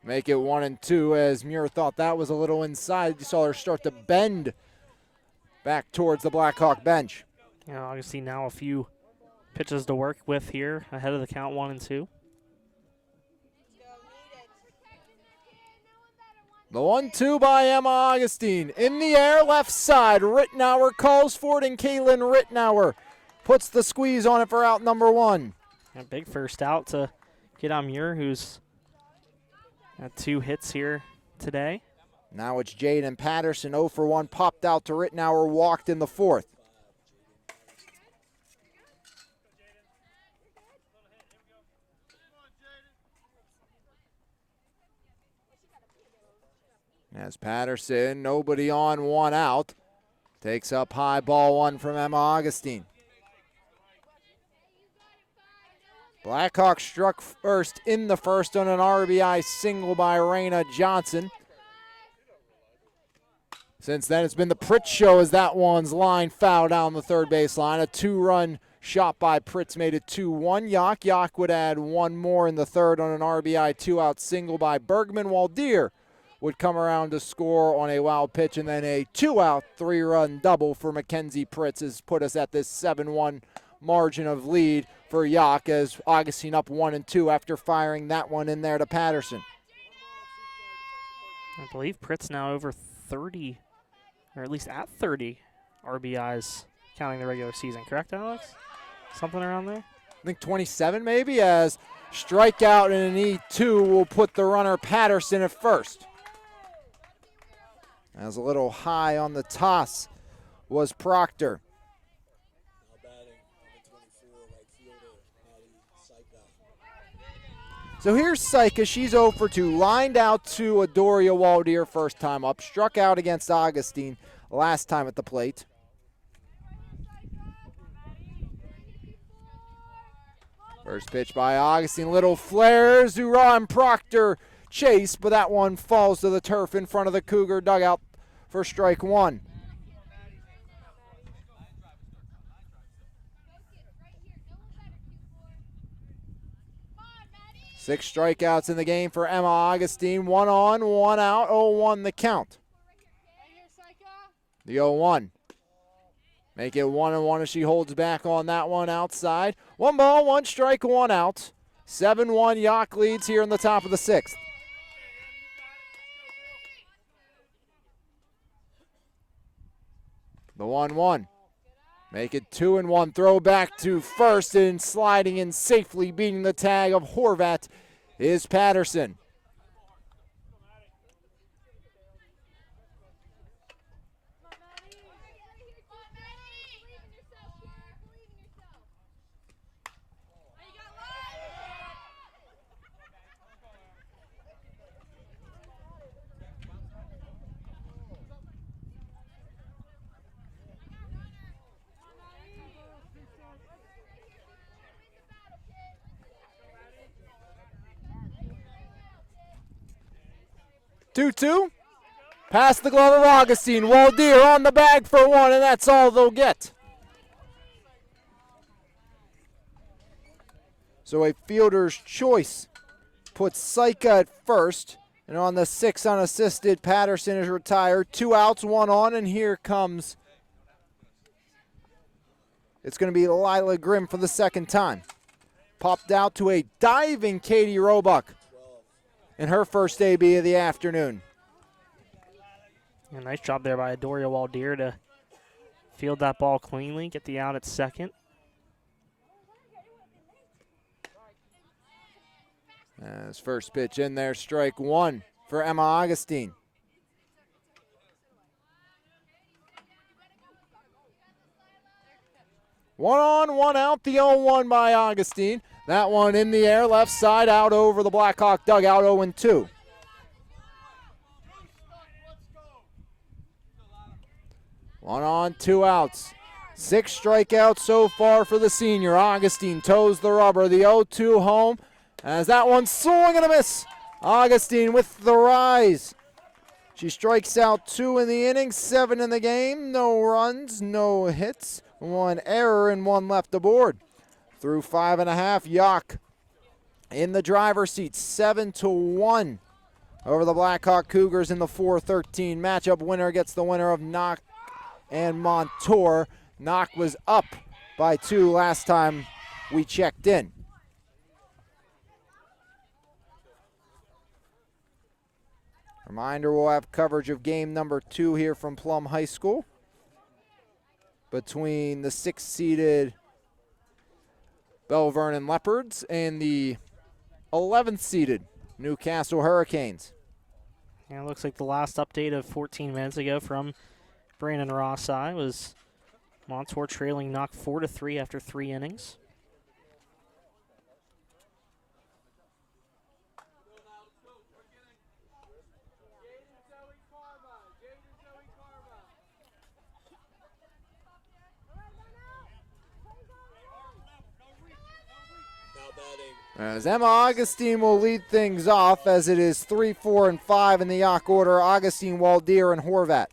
Make it 1-2 as Muir thought that was a little inside. You saw her start to bend back towards the Blackhawk bench. Yeah, Augustine now a few pitches to work with here ahead of the count 1-2. The 1-2 by Emma Augustine. In the air, left side. Rittenauer calls for it, and Kaylin Rittenauer puts the squeeze on it for out number 1. A big first out to get on Muir, who's got 2 hits here today. Now it's Jaden Patterson, 0 for 1, popped out to Rittenauer, walked in the 4th. As Patterson, nobody on, 1 out. Takes up high, ball 1 from Emma Augustine. Blackhawk struck first in the first on an RBI single by Raina Johnson. Since then, it's been the Pritz show as that one's line foul down the third baseline. A 2-run shot by Pritz made it 2-1. Yough would add 1 more in the third on an RBI 2-out single by Bergman, while Deere would come around to score on a wild pitch, and then a 2-out 3-run double for Mackenzie Pritz has put us at this 7-1 margin of lead for Yough as Augustine up 1-2 after firing that one in there to Patterson. I believe Pritz now over 30, or at least at 30 RBIs counting the regular season. Correct, Alex? Something around there? I think 27 maybe, as strikeout and an E2 will put the runner Patterson at first. As a little high on the toss was Proctor. So here's Syka. She's 0 for 2. Lined out to Adoria Waldeer first time up. Struck out against Augustine last time at the plate. First pitch by Augustine. Little flare. Zura and Proctor chase, but that one falls to the turf in front of the Cougar dugout for strike 1. Six strikeouts in the game for Emma Augustine. 1 on, 1 out, 0-1 the count. The 0-1. Make it 1-1 as she holds back on that one outside. 1 ball, 1 strike, 1 out. 7-1 Yough leads here in the top of the 6th. The 1-1. Make it 2-1. Throw back to first and sliding in safely, beating the tag of Horvat is Patterson. Two. Pass the glove of Augustine. Waldeer on the bag for 1, and that's all they'll get. So a fielder's choice puts Syka at first, and on the 6 unassisted, Patterson is retired. 2 outs, 1 on, and here comes. It's going to be Lila Grimm for the second time. Popped out to a diving Katie Roebuck in her first AB of the afternoon. A nice job there by Adoria Waldeer to field that ball cleanly, get the out at second. As first pitch in there, strike 1 for Emma Augustine. One on, 1 out, the 0-1 by Augustine. That one in the air, left side, out over the Blackhawk dugout, 0-2. One on, 2 outs. 6 strikeouts so far for the senior. Augustine toes the rubber, the 0-2 home. As that one swung and a miss. Augustine with the rise. She strikes out 2 in the inning, 7 in the game. No runs, no hits. 1 error and 1 left aboard. Through 5.5, Yough in the driver's seat, 7-1 over the Blackhawk Cougars in the 4-13 matchup. Winner gets the winner of Knock and Montour. Knock was up by 2 last time we checked in. Reminder, we'll have coverage of game number 2 here from Plum High School between the 6th-seeded Belle Vernon Leopards and the 11th-seeded Newcastle Hurricanes. Yeah, it looks like the last update of 14 minutes ago from Brandon Rossi was Montour trailing Knock 4-3 after 3 innings. As Emma Augustine will lead things off, as it is 3, 4, and 5 in the Yough order. Augustine, Waldeer, and Horvat.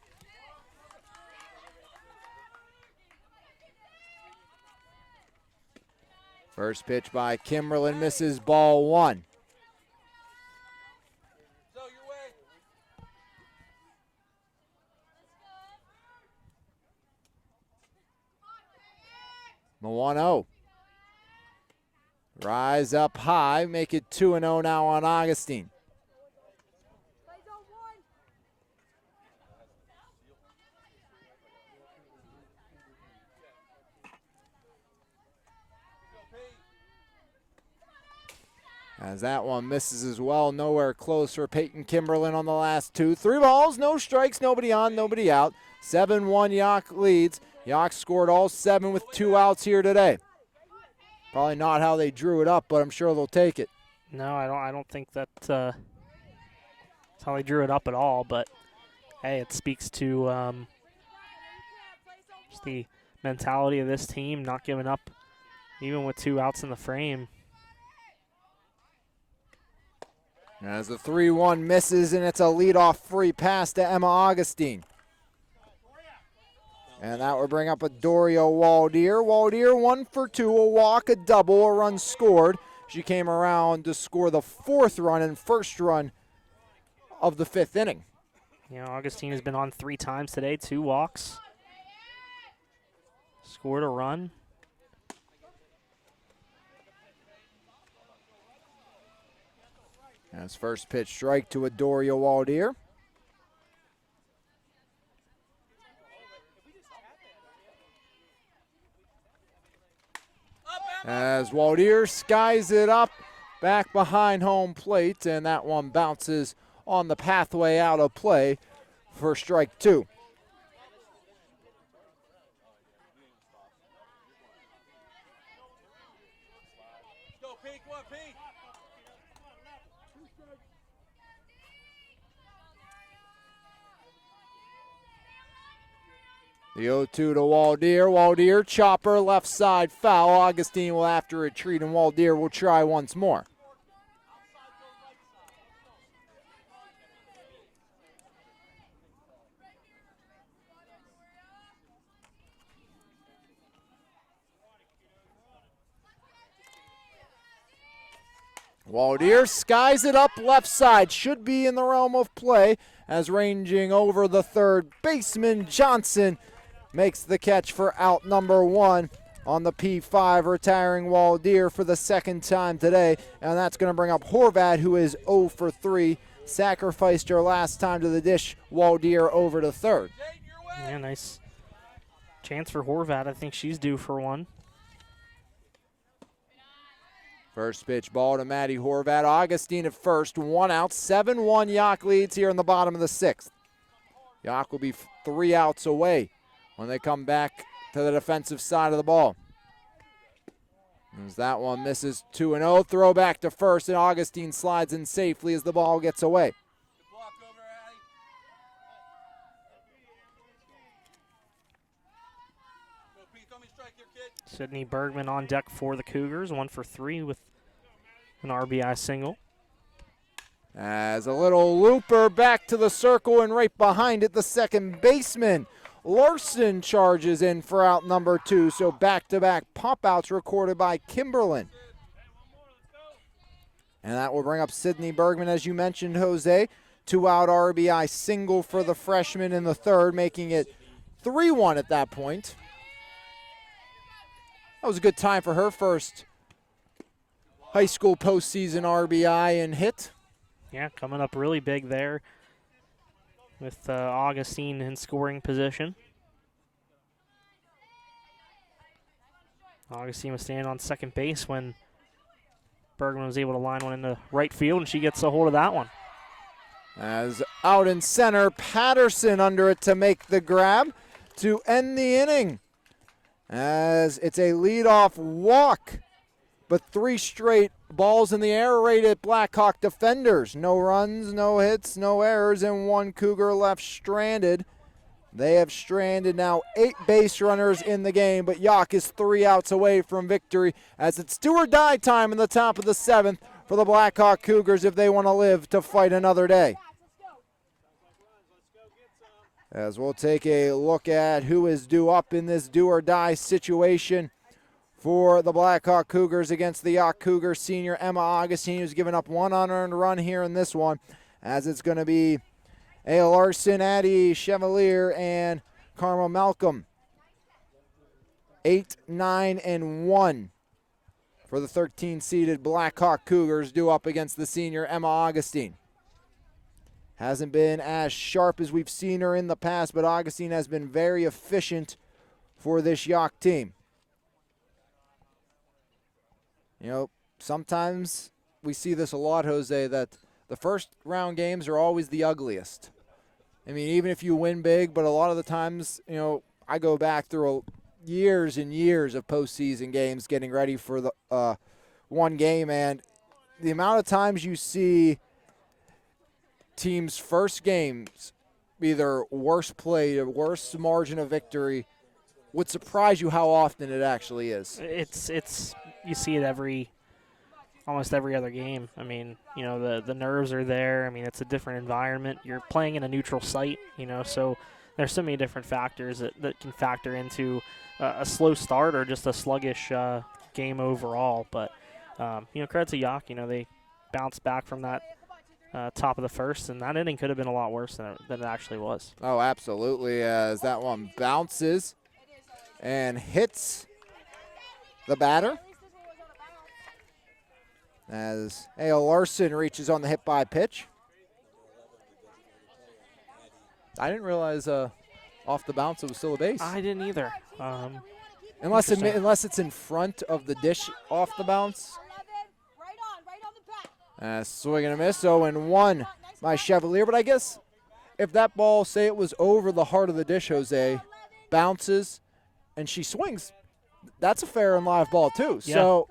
First pitch by Kimberlin misses, ball 1. The 1-0. Rise up high, make it 2-0 now on Augustine. As that one misses as well, nowhere close for Peyton Kimberlin on the last 2. 3 balls, no strikes, nobody on, nobody out. 7-1 Yough leads. Yough scored all 7 with 2 outs here today. Probably not how they drew it up, but I'm sure they'll take it. No, I don't think that's how they drew it up at all. But hey, it speaks to just the mentality of this team, not giving up, even with 2 outs in the frame. As the 3-1 misses, and it's a leadoff free pass to Emma Augustine. And that would bring up a Doria Waldeer. Waldeer 1 for 2, a walk, a double, a run scored. She came around to score the 4th run and first run of the 5th inning. You know, Augustine has been on 3 times today, 2 walks. Scored a run. As first pitch strike to Adoria Waldeer. As Waldeer skies it up back behind home plate, and that one bounces on the pathway out of play for strike 2. The 0-2 to Waldeer. Waldeer, chopper, left side foul. Augustine will have to retreat, and Waldeer will try once more. Waldeer skies it up left side. Should be in the realm of play as ranging over the third baseman, Johnson makes the catch for out number 1 on the P5, retiring Waldeer for the second time today. And that's going to bring up Horvat, who is 0 for 3. Sacrificed her last time to the dish. Waldeer over to third. Yeah, nice chance for Horvat. I think she's due for one. First pitch ball to Maddie Horvat. Augustine at first, 1 out. 7-1 Yough leads here in the bottom of the 6th. Yough will be 3 outs away when they come back to the defensive side of the ball. As that one misses 2-0. Throw back to first, and Augustine slides in safely as the ball gets away. Sydney Bergman on deck for the Cougars, 1 for 3 with an RBI single. As a little looper back to the circle, and right behind it, the second baseman, Larson, charges in for out number 2. So back-to-back pop-outs recorded by Kimberlin. And that will bring up Sydney Bergman, as you mentioned, Jose. 2-out RBI single for the freshman in the third, making it 3-1 at that point. That was a good time for her first high school postseason RBI and hit. Yeah, coming up really big there with Augustine in scoring position. Augustine was standing on second base when Bergman was able to line one into right field, and she gets a hold of that one. As out in center, Patterson under it to make the grab to end the inning. As it's a leadoff walk, but 3 straight balls in the air rated Blackhawk defenders. No runs, no hits, no errors, and 1 Cougar left stranded. They have stranded now 8 base runners in the game, but Yough is 3 outs away from victory as it's do or die time in the top of the 7th for the Blackhawk Cougars if they want to live to fight another day. As we'll take a look at who is due up in this do or die situation for the Blackhawk Cougars against the Yough Cougars. Senior Emma Augustine, who's given up 1 unearned run here in this one, as it's going to be A. Larson, Addie Chevalier, and Karma Malcolm. 8, 9, and 1 for the 13-seeded Blackhawk Cougars due up against the senior Emma Augustine. Hasn't been as sharp as we've seen her in the past, but Augustine has been very efficient for this Yough team. You know, sometimes we see this a lot, Jose, that the first round games are always the ugliest. I mean, even if you win big, but a lot of the times, you know, I go back through years and years of postseason games getting ready for the one game, and the amount of times you see teams' first games either worst play or worst margin of victory would surprise you how often it actually is. It's you see it almost every other game. I mean, you know, the nerves are there. I mean, it's a different environment. You're playing in a neutral site, you know, so there's so many different factors that can factor into a slow start or just a sluggish game overall. But, you know, credit to Yough. You know, they bounced back from that top of the first, and that inning could have been a lot worse than it actually was. Oh, absolutely, as that one bounces and hits the batter. as A.L. Larson reaches on the hit by pitch. I didn't realize off the bounce it was still a base. I didn't either. Unless Interesting. it's in front of the dish off the bounce. Swing and a miss, 0-1 by Chevalier. But I guess if that ball, say it was over the heart of the dish, Jose, bounces, and she swings, that's a fair and live ball too. Yeah. So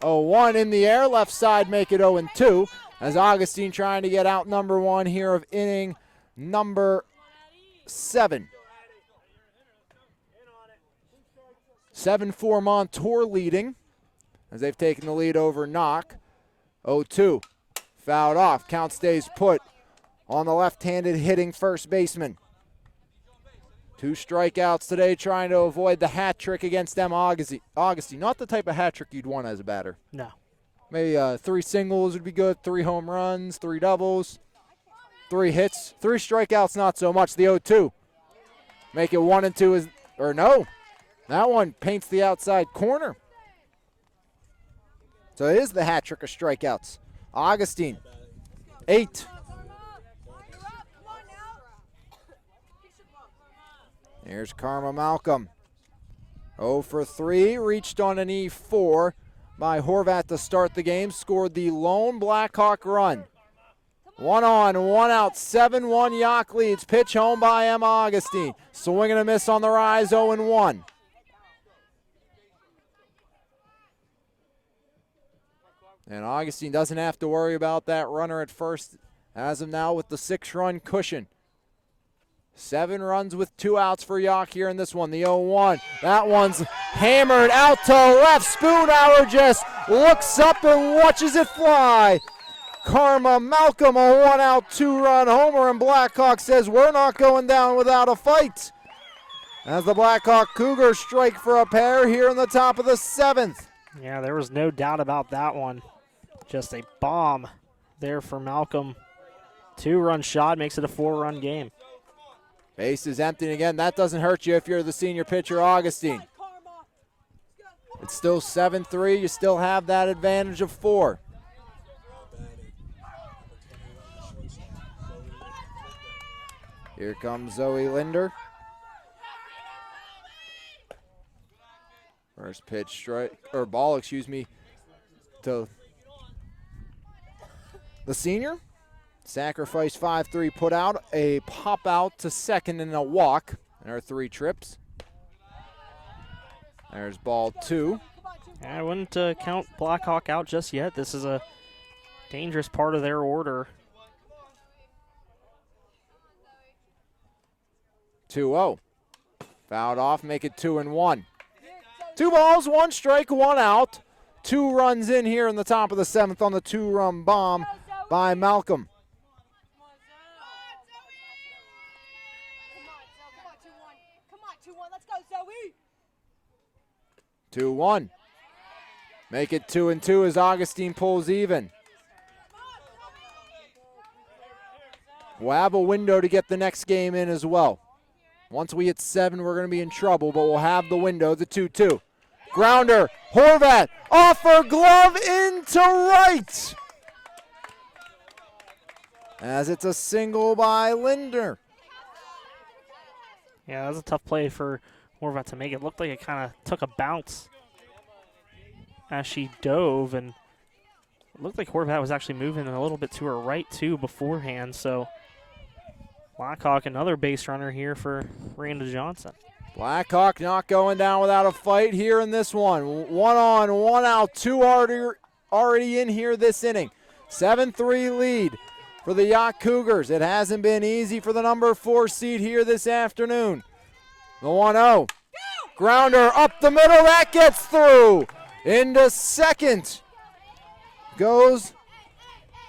0-1 in the air, left side make it 0-2 as Augustine trying to get out number one here of inning number 7. 7-4 Montour leading as they've taken the lead over Knock. 0-2. Fouled off. Count stays put on the left-handed hitting first baseman. 2 strikeouts today trying to avoid the hat trick against them Augustine. Not the type of hat trick you'd want as a batter. No. Maybe 3 singles would be good, 3 home runs, 3 doubles, 3 hits. 3 strikeouts, not so much. The 0-2. Make it 1-2 no. That one paints the outside corner. So it is the hat trick of strikeouts. Augustine, 8. Here's Karma Malcolm. 0 for 3, reached on an E4 by Horvat to start the game. Scored the lone Blackhawk run. 1 on, 1 out, 7-1 Yough leads. Pitch home by M. Augustine. Swing and a miss on the rise, 0-1. And Augustine doesn't have to worry about that runner at first as of now with the 6-run cushion. 7 runs with 2 outs for Yough here in this one. The 0-1. That one's hammered out to left. Spoonhour just looks up and watches it fly. Karma Malcolm, a 1-out, 2-run homer, and Blackhawk says we're not going down without a fight. As the Blackhawk Cougars strike for a pair here in the top of the 7th. Yeah, there was no doubt about that one. Just a bomb there for Malcolm. 2-run shot makes it a 4-run game. Base is empty again. That doesn't hurt you if you're the senior pitcher, Augustine. It's still 7-3. You still have that advantage of 4. Here comes Zoe Linder. First pitch ball, to the senior. Sacrifice 5-3 put out, a pop out to second and a walk. There are 3 trips. There's ball 2. I wouldn't count Blackhawk out just yet. This is a dangerous part of their order. 2-0. Fouled off, make it 2-1. 2 balls, 1 strike, 1 out. 2 runs in here in the top of the 7th on the 2-run bomb by Malcolm. 2-1. Make it 2-2 as Augustine pulls even. We'll have a window to get the next game in as well. Once we hit 7, we're going to be in trouble, but we'll have the window, the 2-2. Grounder, Horvat, off her glove into right. As it's a single by Linder. Yeah, that was a tough play for Horvat to make. It looked like it kind of took a bounce as she dove, and it looked like Horvat was actually moving a little bit to her right, too, beforehand. So Blackhawk, another base runner here for Randa Johnson. Blackhawk not going down without a fight here in this one. 1 on, 1 out, 2 already in here this inning. 7-3 lead for the Yough Cougars. It hasn't been easy for the number 4 seed here this afternoon. The 1-0. Grounder up the middle, that gets through. Into second goes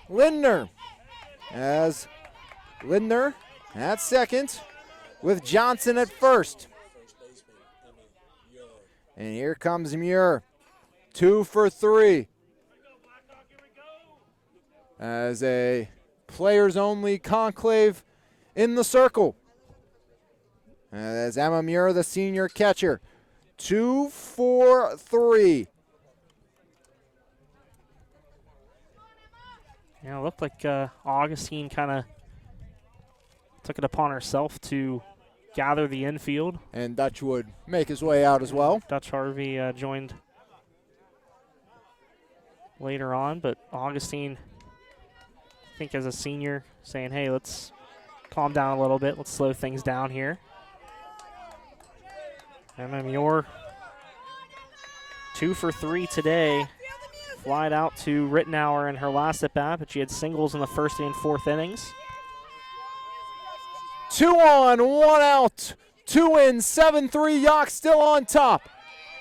Lindner. As Lindner at second with Johnson at first. And here comes Muir. 2 for 3. As a players-only conclave in the circle. As Emma Muir, the senior catcher. 2 for 3. Yeah, it looked like Augustine kind of took it upon herself to gather the infield. And Dutch would make his way out as well. Dutch Harvey joined later on, but Augustine, I think as a senior, saying, hey, let's calm down a little bit. Let's slow things down here. Emma Muir, 2 for 3 today. Flied out to Rittenauer in her last at bat, but she had singles in the first and fourth innings. 2 on, 1 out, 2 in, 7-3. Yough still on top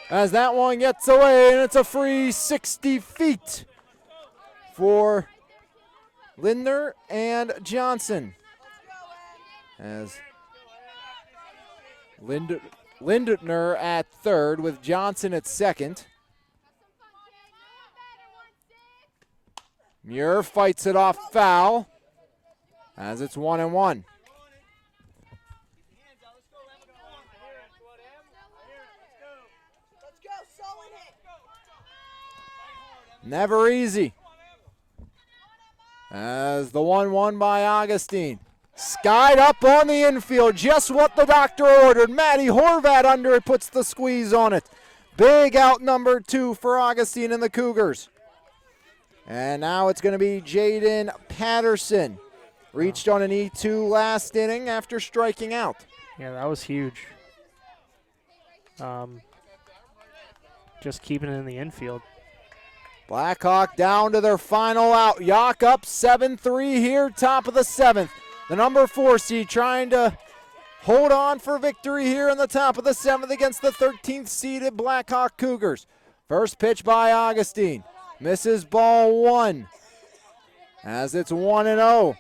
as that one gets away, and it's a free 60 feet for Lindner and Johnson. As Lindner at third with Johnson at second. Muir fights it off foul as it's 1-1. Never easy. As the 1-1 by Augustine. Skied up on the infield, just what the doctor ordered. Maddie Horvat under it, puts the squeeze on it. Big out number 2 for Augustine and the Cougars. And now it's going to be Jaden Patterson. Reached on an E2 last inning after striking out. Yeah, that was huge. Just keeping it in the infield. Blackhawk down to their final out. Yough up 7-3 here, top of the 7th. The number 4 seed trying to hold on for victory here in the top of the 7th against the 13th seeded Blackhawk Cougars. First pitch by Augustine. Misses ball 1 as it's 1-0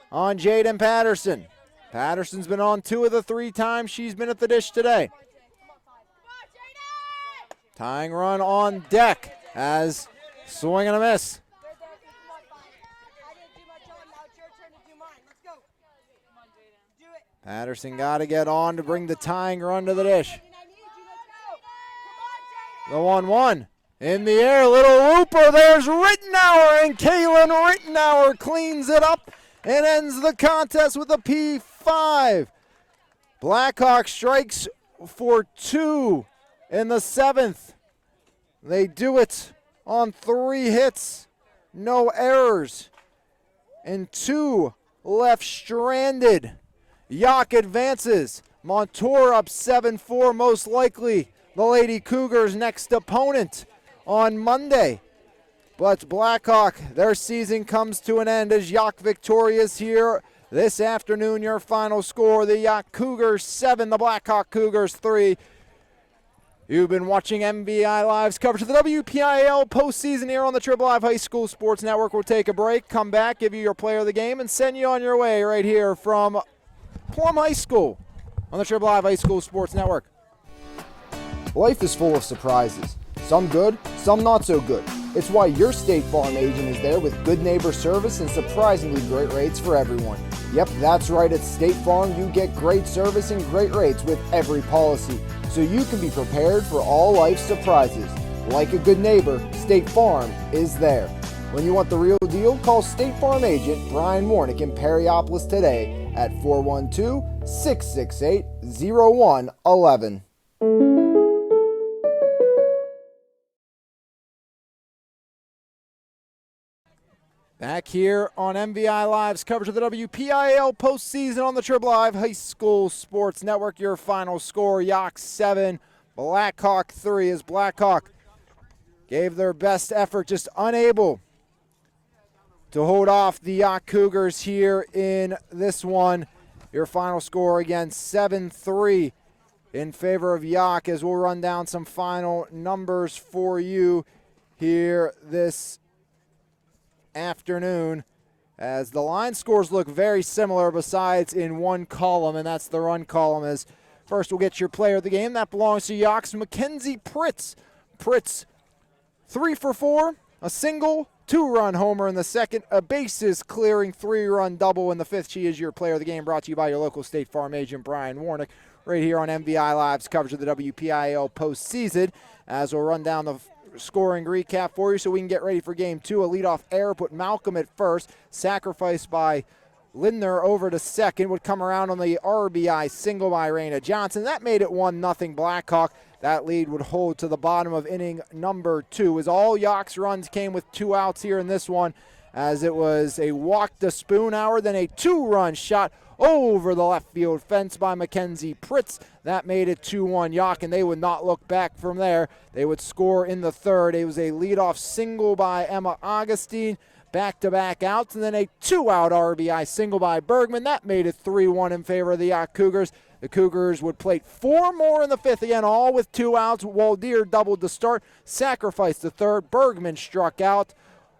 on Jaden Patterson. Patterson's been on 2 of the 3 times she's been at the dish today. Tying run on deck as swing and a miss. Patterson got to get on to bring the tying run to the dish. The 1-1 in the air, little looper. There's Rittenauer, and Kaylin Rittenauer cleans it up and ends the contest with a P5. Blackhawk strikes for 2 in the 7th. They do it on 3 hits, no errors, and 2 left stranded. Yough advances. Montour up 7-4, most likely the Lady Cougars' next opponent on Monday. But Blackhawk, their season comes to an end as Yough victorious here this afternoon. Your final score, the Yough Cougars 7, the Blackhawk Cougars 3. You've been watching MVI Live's coverage of the WPIAL postseason here on the Triple Live High School Sports Network. We'll take a break, come back, give you your player of the game, and send you on your way right here from Plum High School on the Triple Live High School Sports Network. Life is full of surprises. Some good, some not so good. It's why your State Farm agent is there with good neighbor service and surprisingly great rates for everyone. Yep, that's right. At State Farm, you get great service and great rates with every policy, so you can be prepared for all life's surprises. Like a good neighbor, State Farm is there. When you want the real deal, call State Farm agent Brian Warnick in Perryopolis today at 412-668-0111. Back here on MVI Live's coverage of the WPIAL postseason on the Triple Live High School Sports Network. Your final score, Yough 7, Blackhawk 3, as Blackhawk gave their best effort, just unable to hold off the Yough Cougars here in this one. Your final score again, 7-3 in favor of Yough, as we'll run down some final numbers for you here this afternoon, as the line scores look very similar besides in one column, and that's the run column. As first we'll get your player of the game. That belongs to Yough's Mackenzie Pritz. Pritz 3 for 4, a single, 2-run homer in the second, a bases clearing 3-run double in the fifth. She is your player of the game, brought to you by your local State Farm agent Brian Warnick right here on MVI Live's coverage of the WPIAL postseason, as we'll run down the scoring recap for you so we can get ready for game 2. A leadoff error put Malcolm at first, sacrificed by Lindner over to second, would come around on the RBI single by Raina Johnson. That made it 1-0 Blackhawk. That lead would hold to the bottom of inning number 2, as all Yough's runs came with 2 outs here in this one, as it was a walk to Spoonhour, then a 2-run shot over the left field fence by Mackenzie Pritz. That made it 2-1 Yough, and they would not look back from there. They would score in the third. It was a leadoff single by Emma Augustine, back-to-back outs, and then a 2-out RBI single by Bergman. That made it 3-1 in favor of the Yough Cougars. The Cougars would plate 4 more in the 5th, again, all with 2 outs. Waldier doubled to start, sacrificed the third. Bergman struck out.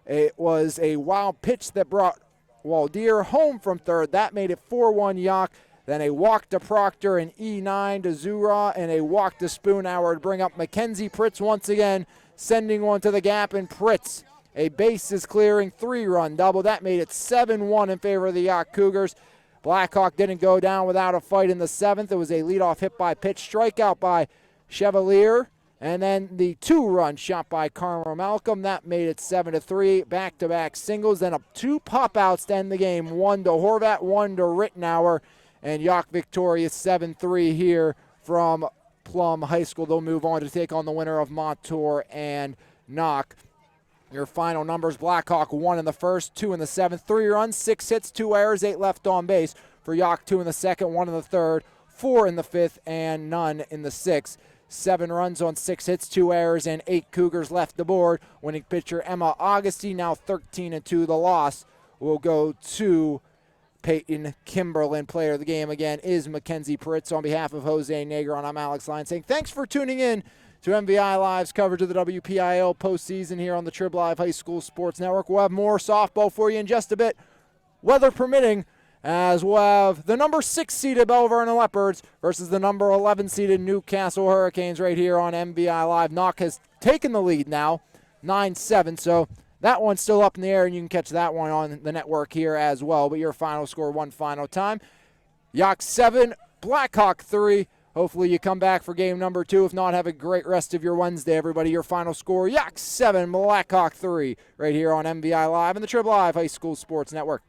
It was a wild pitch that brought Waldier home from third. That made it 4-1 Yough. Then a walk to Proctor, an E9 to Zura, and a walk to Spoonhour to bring up Mackenzie Pritz once again, sending one to the gap, and Pritz, a bases clearing 3-run double. That made it 7-1 in favor of the Yough Cougars. Blackhawk didn't go down without a fight in the 7th. It was a leadoff hit by pitch, strikeout by Chevalier, and then the 2-run shot by Karma Malcolm. That made it 7-3. Back-to-back singles, then 2 pop-outs to end the game. 1 to Horvat, 1 to Rittenauer, and Yough victorious 7-3 here from Plum High School. They'll move on to take on the winner of Montour and Knock. Your final numbers: Blackhawk 1 in the 1st, 2 in the 7th, 3 runs, 6 hits, 2 errors, 8 left on base. For Yough, 2 in the 2nd, 1 in the 3rd, 4 in the 5th, and none in the 6th. 7 runs on 6 hits, 2 errors, and 8 Cougars left the board. Winning pitcher Emma Augustine, now 13-2. The loss will go to Peyton Kimberlin. Player of the game again is Mackenzie Pritz. On behalf of Jose Negron, I'm Alex Lyon saying thanks for tuning in to MVI Live's coverage of the WPIL postseason here on the Trib Live High School Sports Network. We'll have more softball for you in just a bit, weather permitting, as we'll have the number 6 seeded Belle Vernon Leopards versus the number 11 seeded Newcastle Hurricanes right here on MVI Live. Knock has taken the lead now, 9-7, so that one's still up in the air, and you can catch that one on the network here as well. But your final score one final time: Yough 7, Blackhawk 3. Hopefully you come back for game number 2. If not, have a great rest of your Wednesday, everybody. Your final score: Yough 7, Blackhawk 3, right here on MVI Live and the Trib Live High School Sports Network.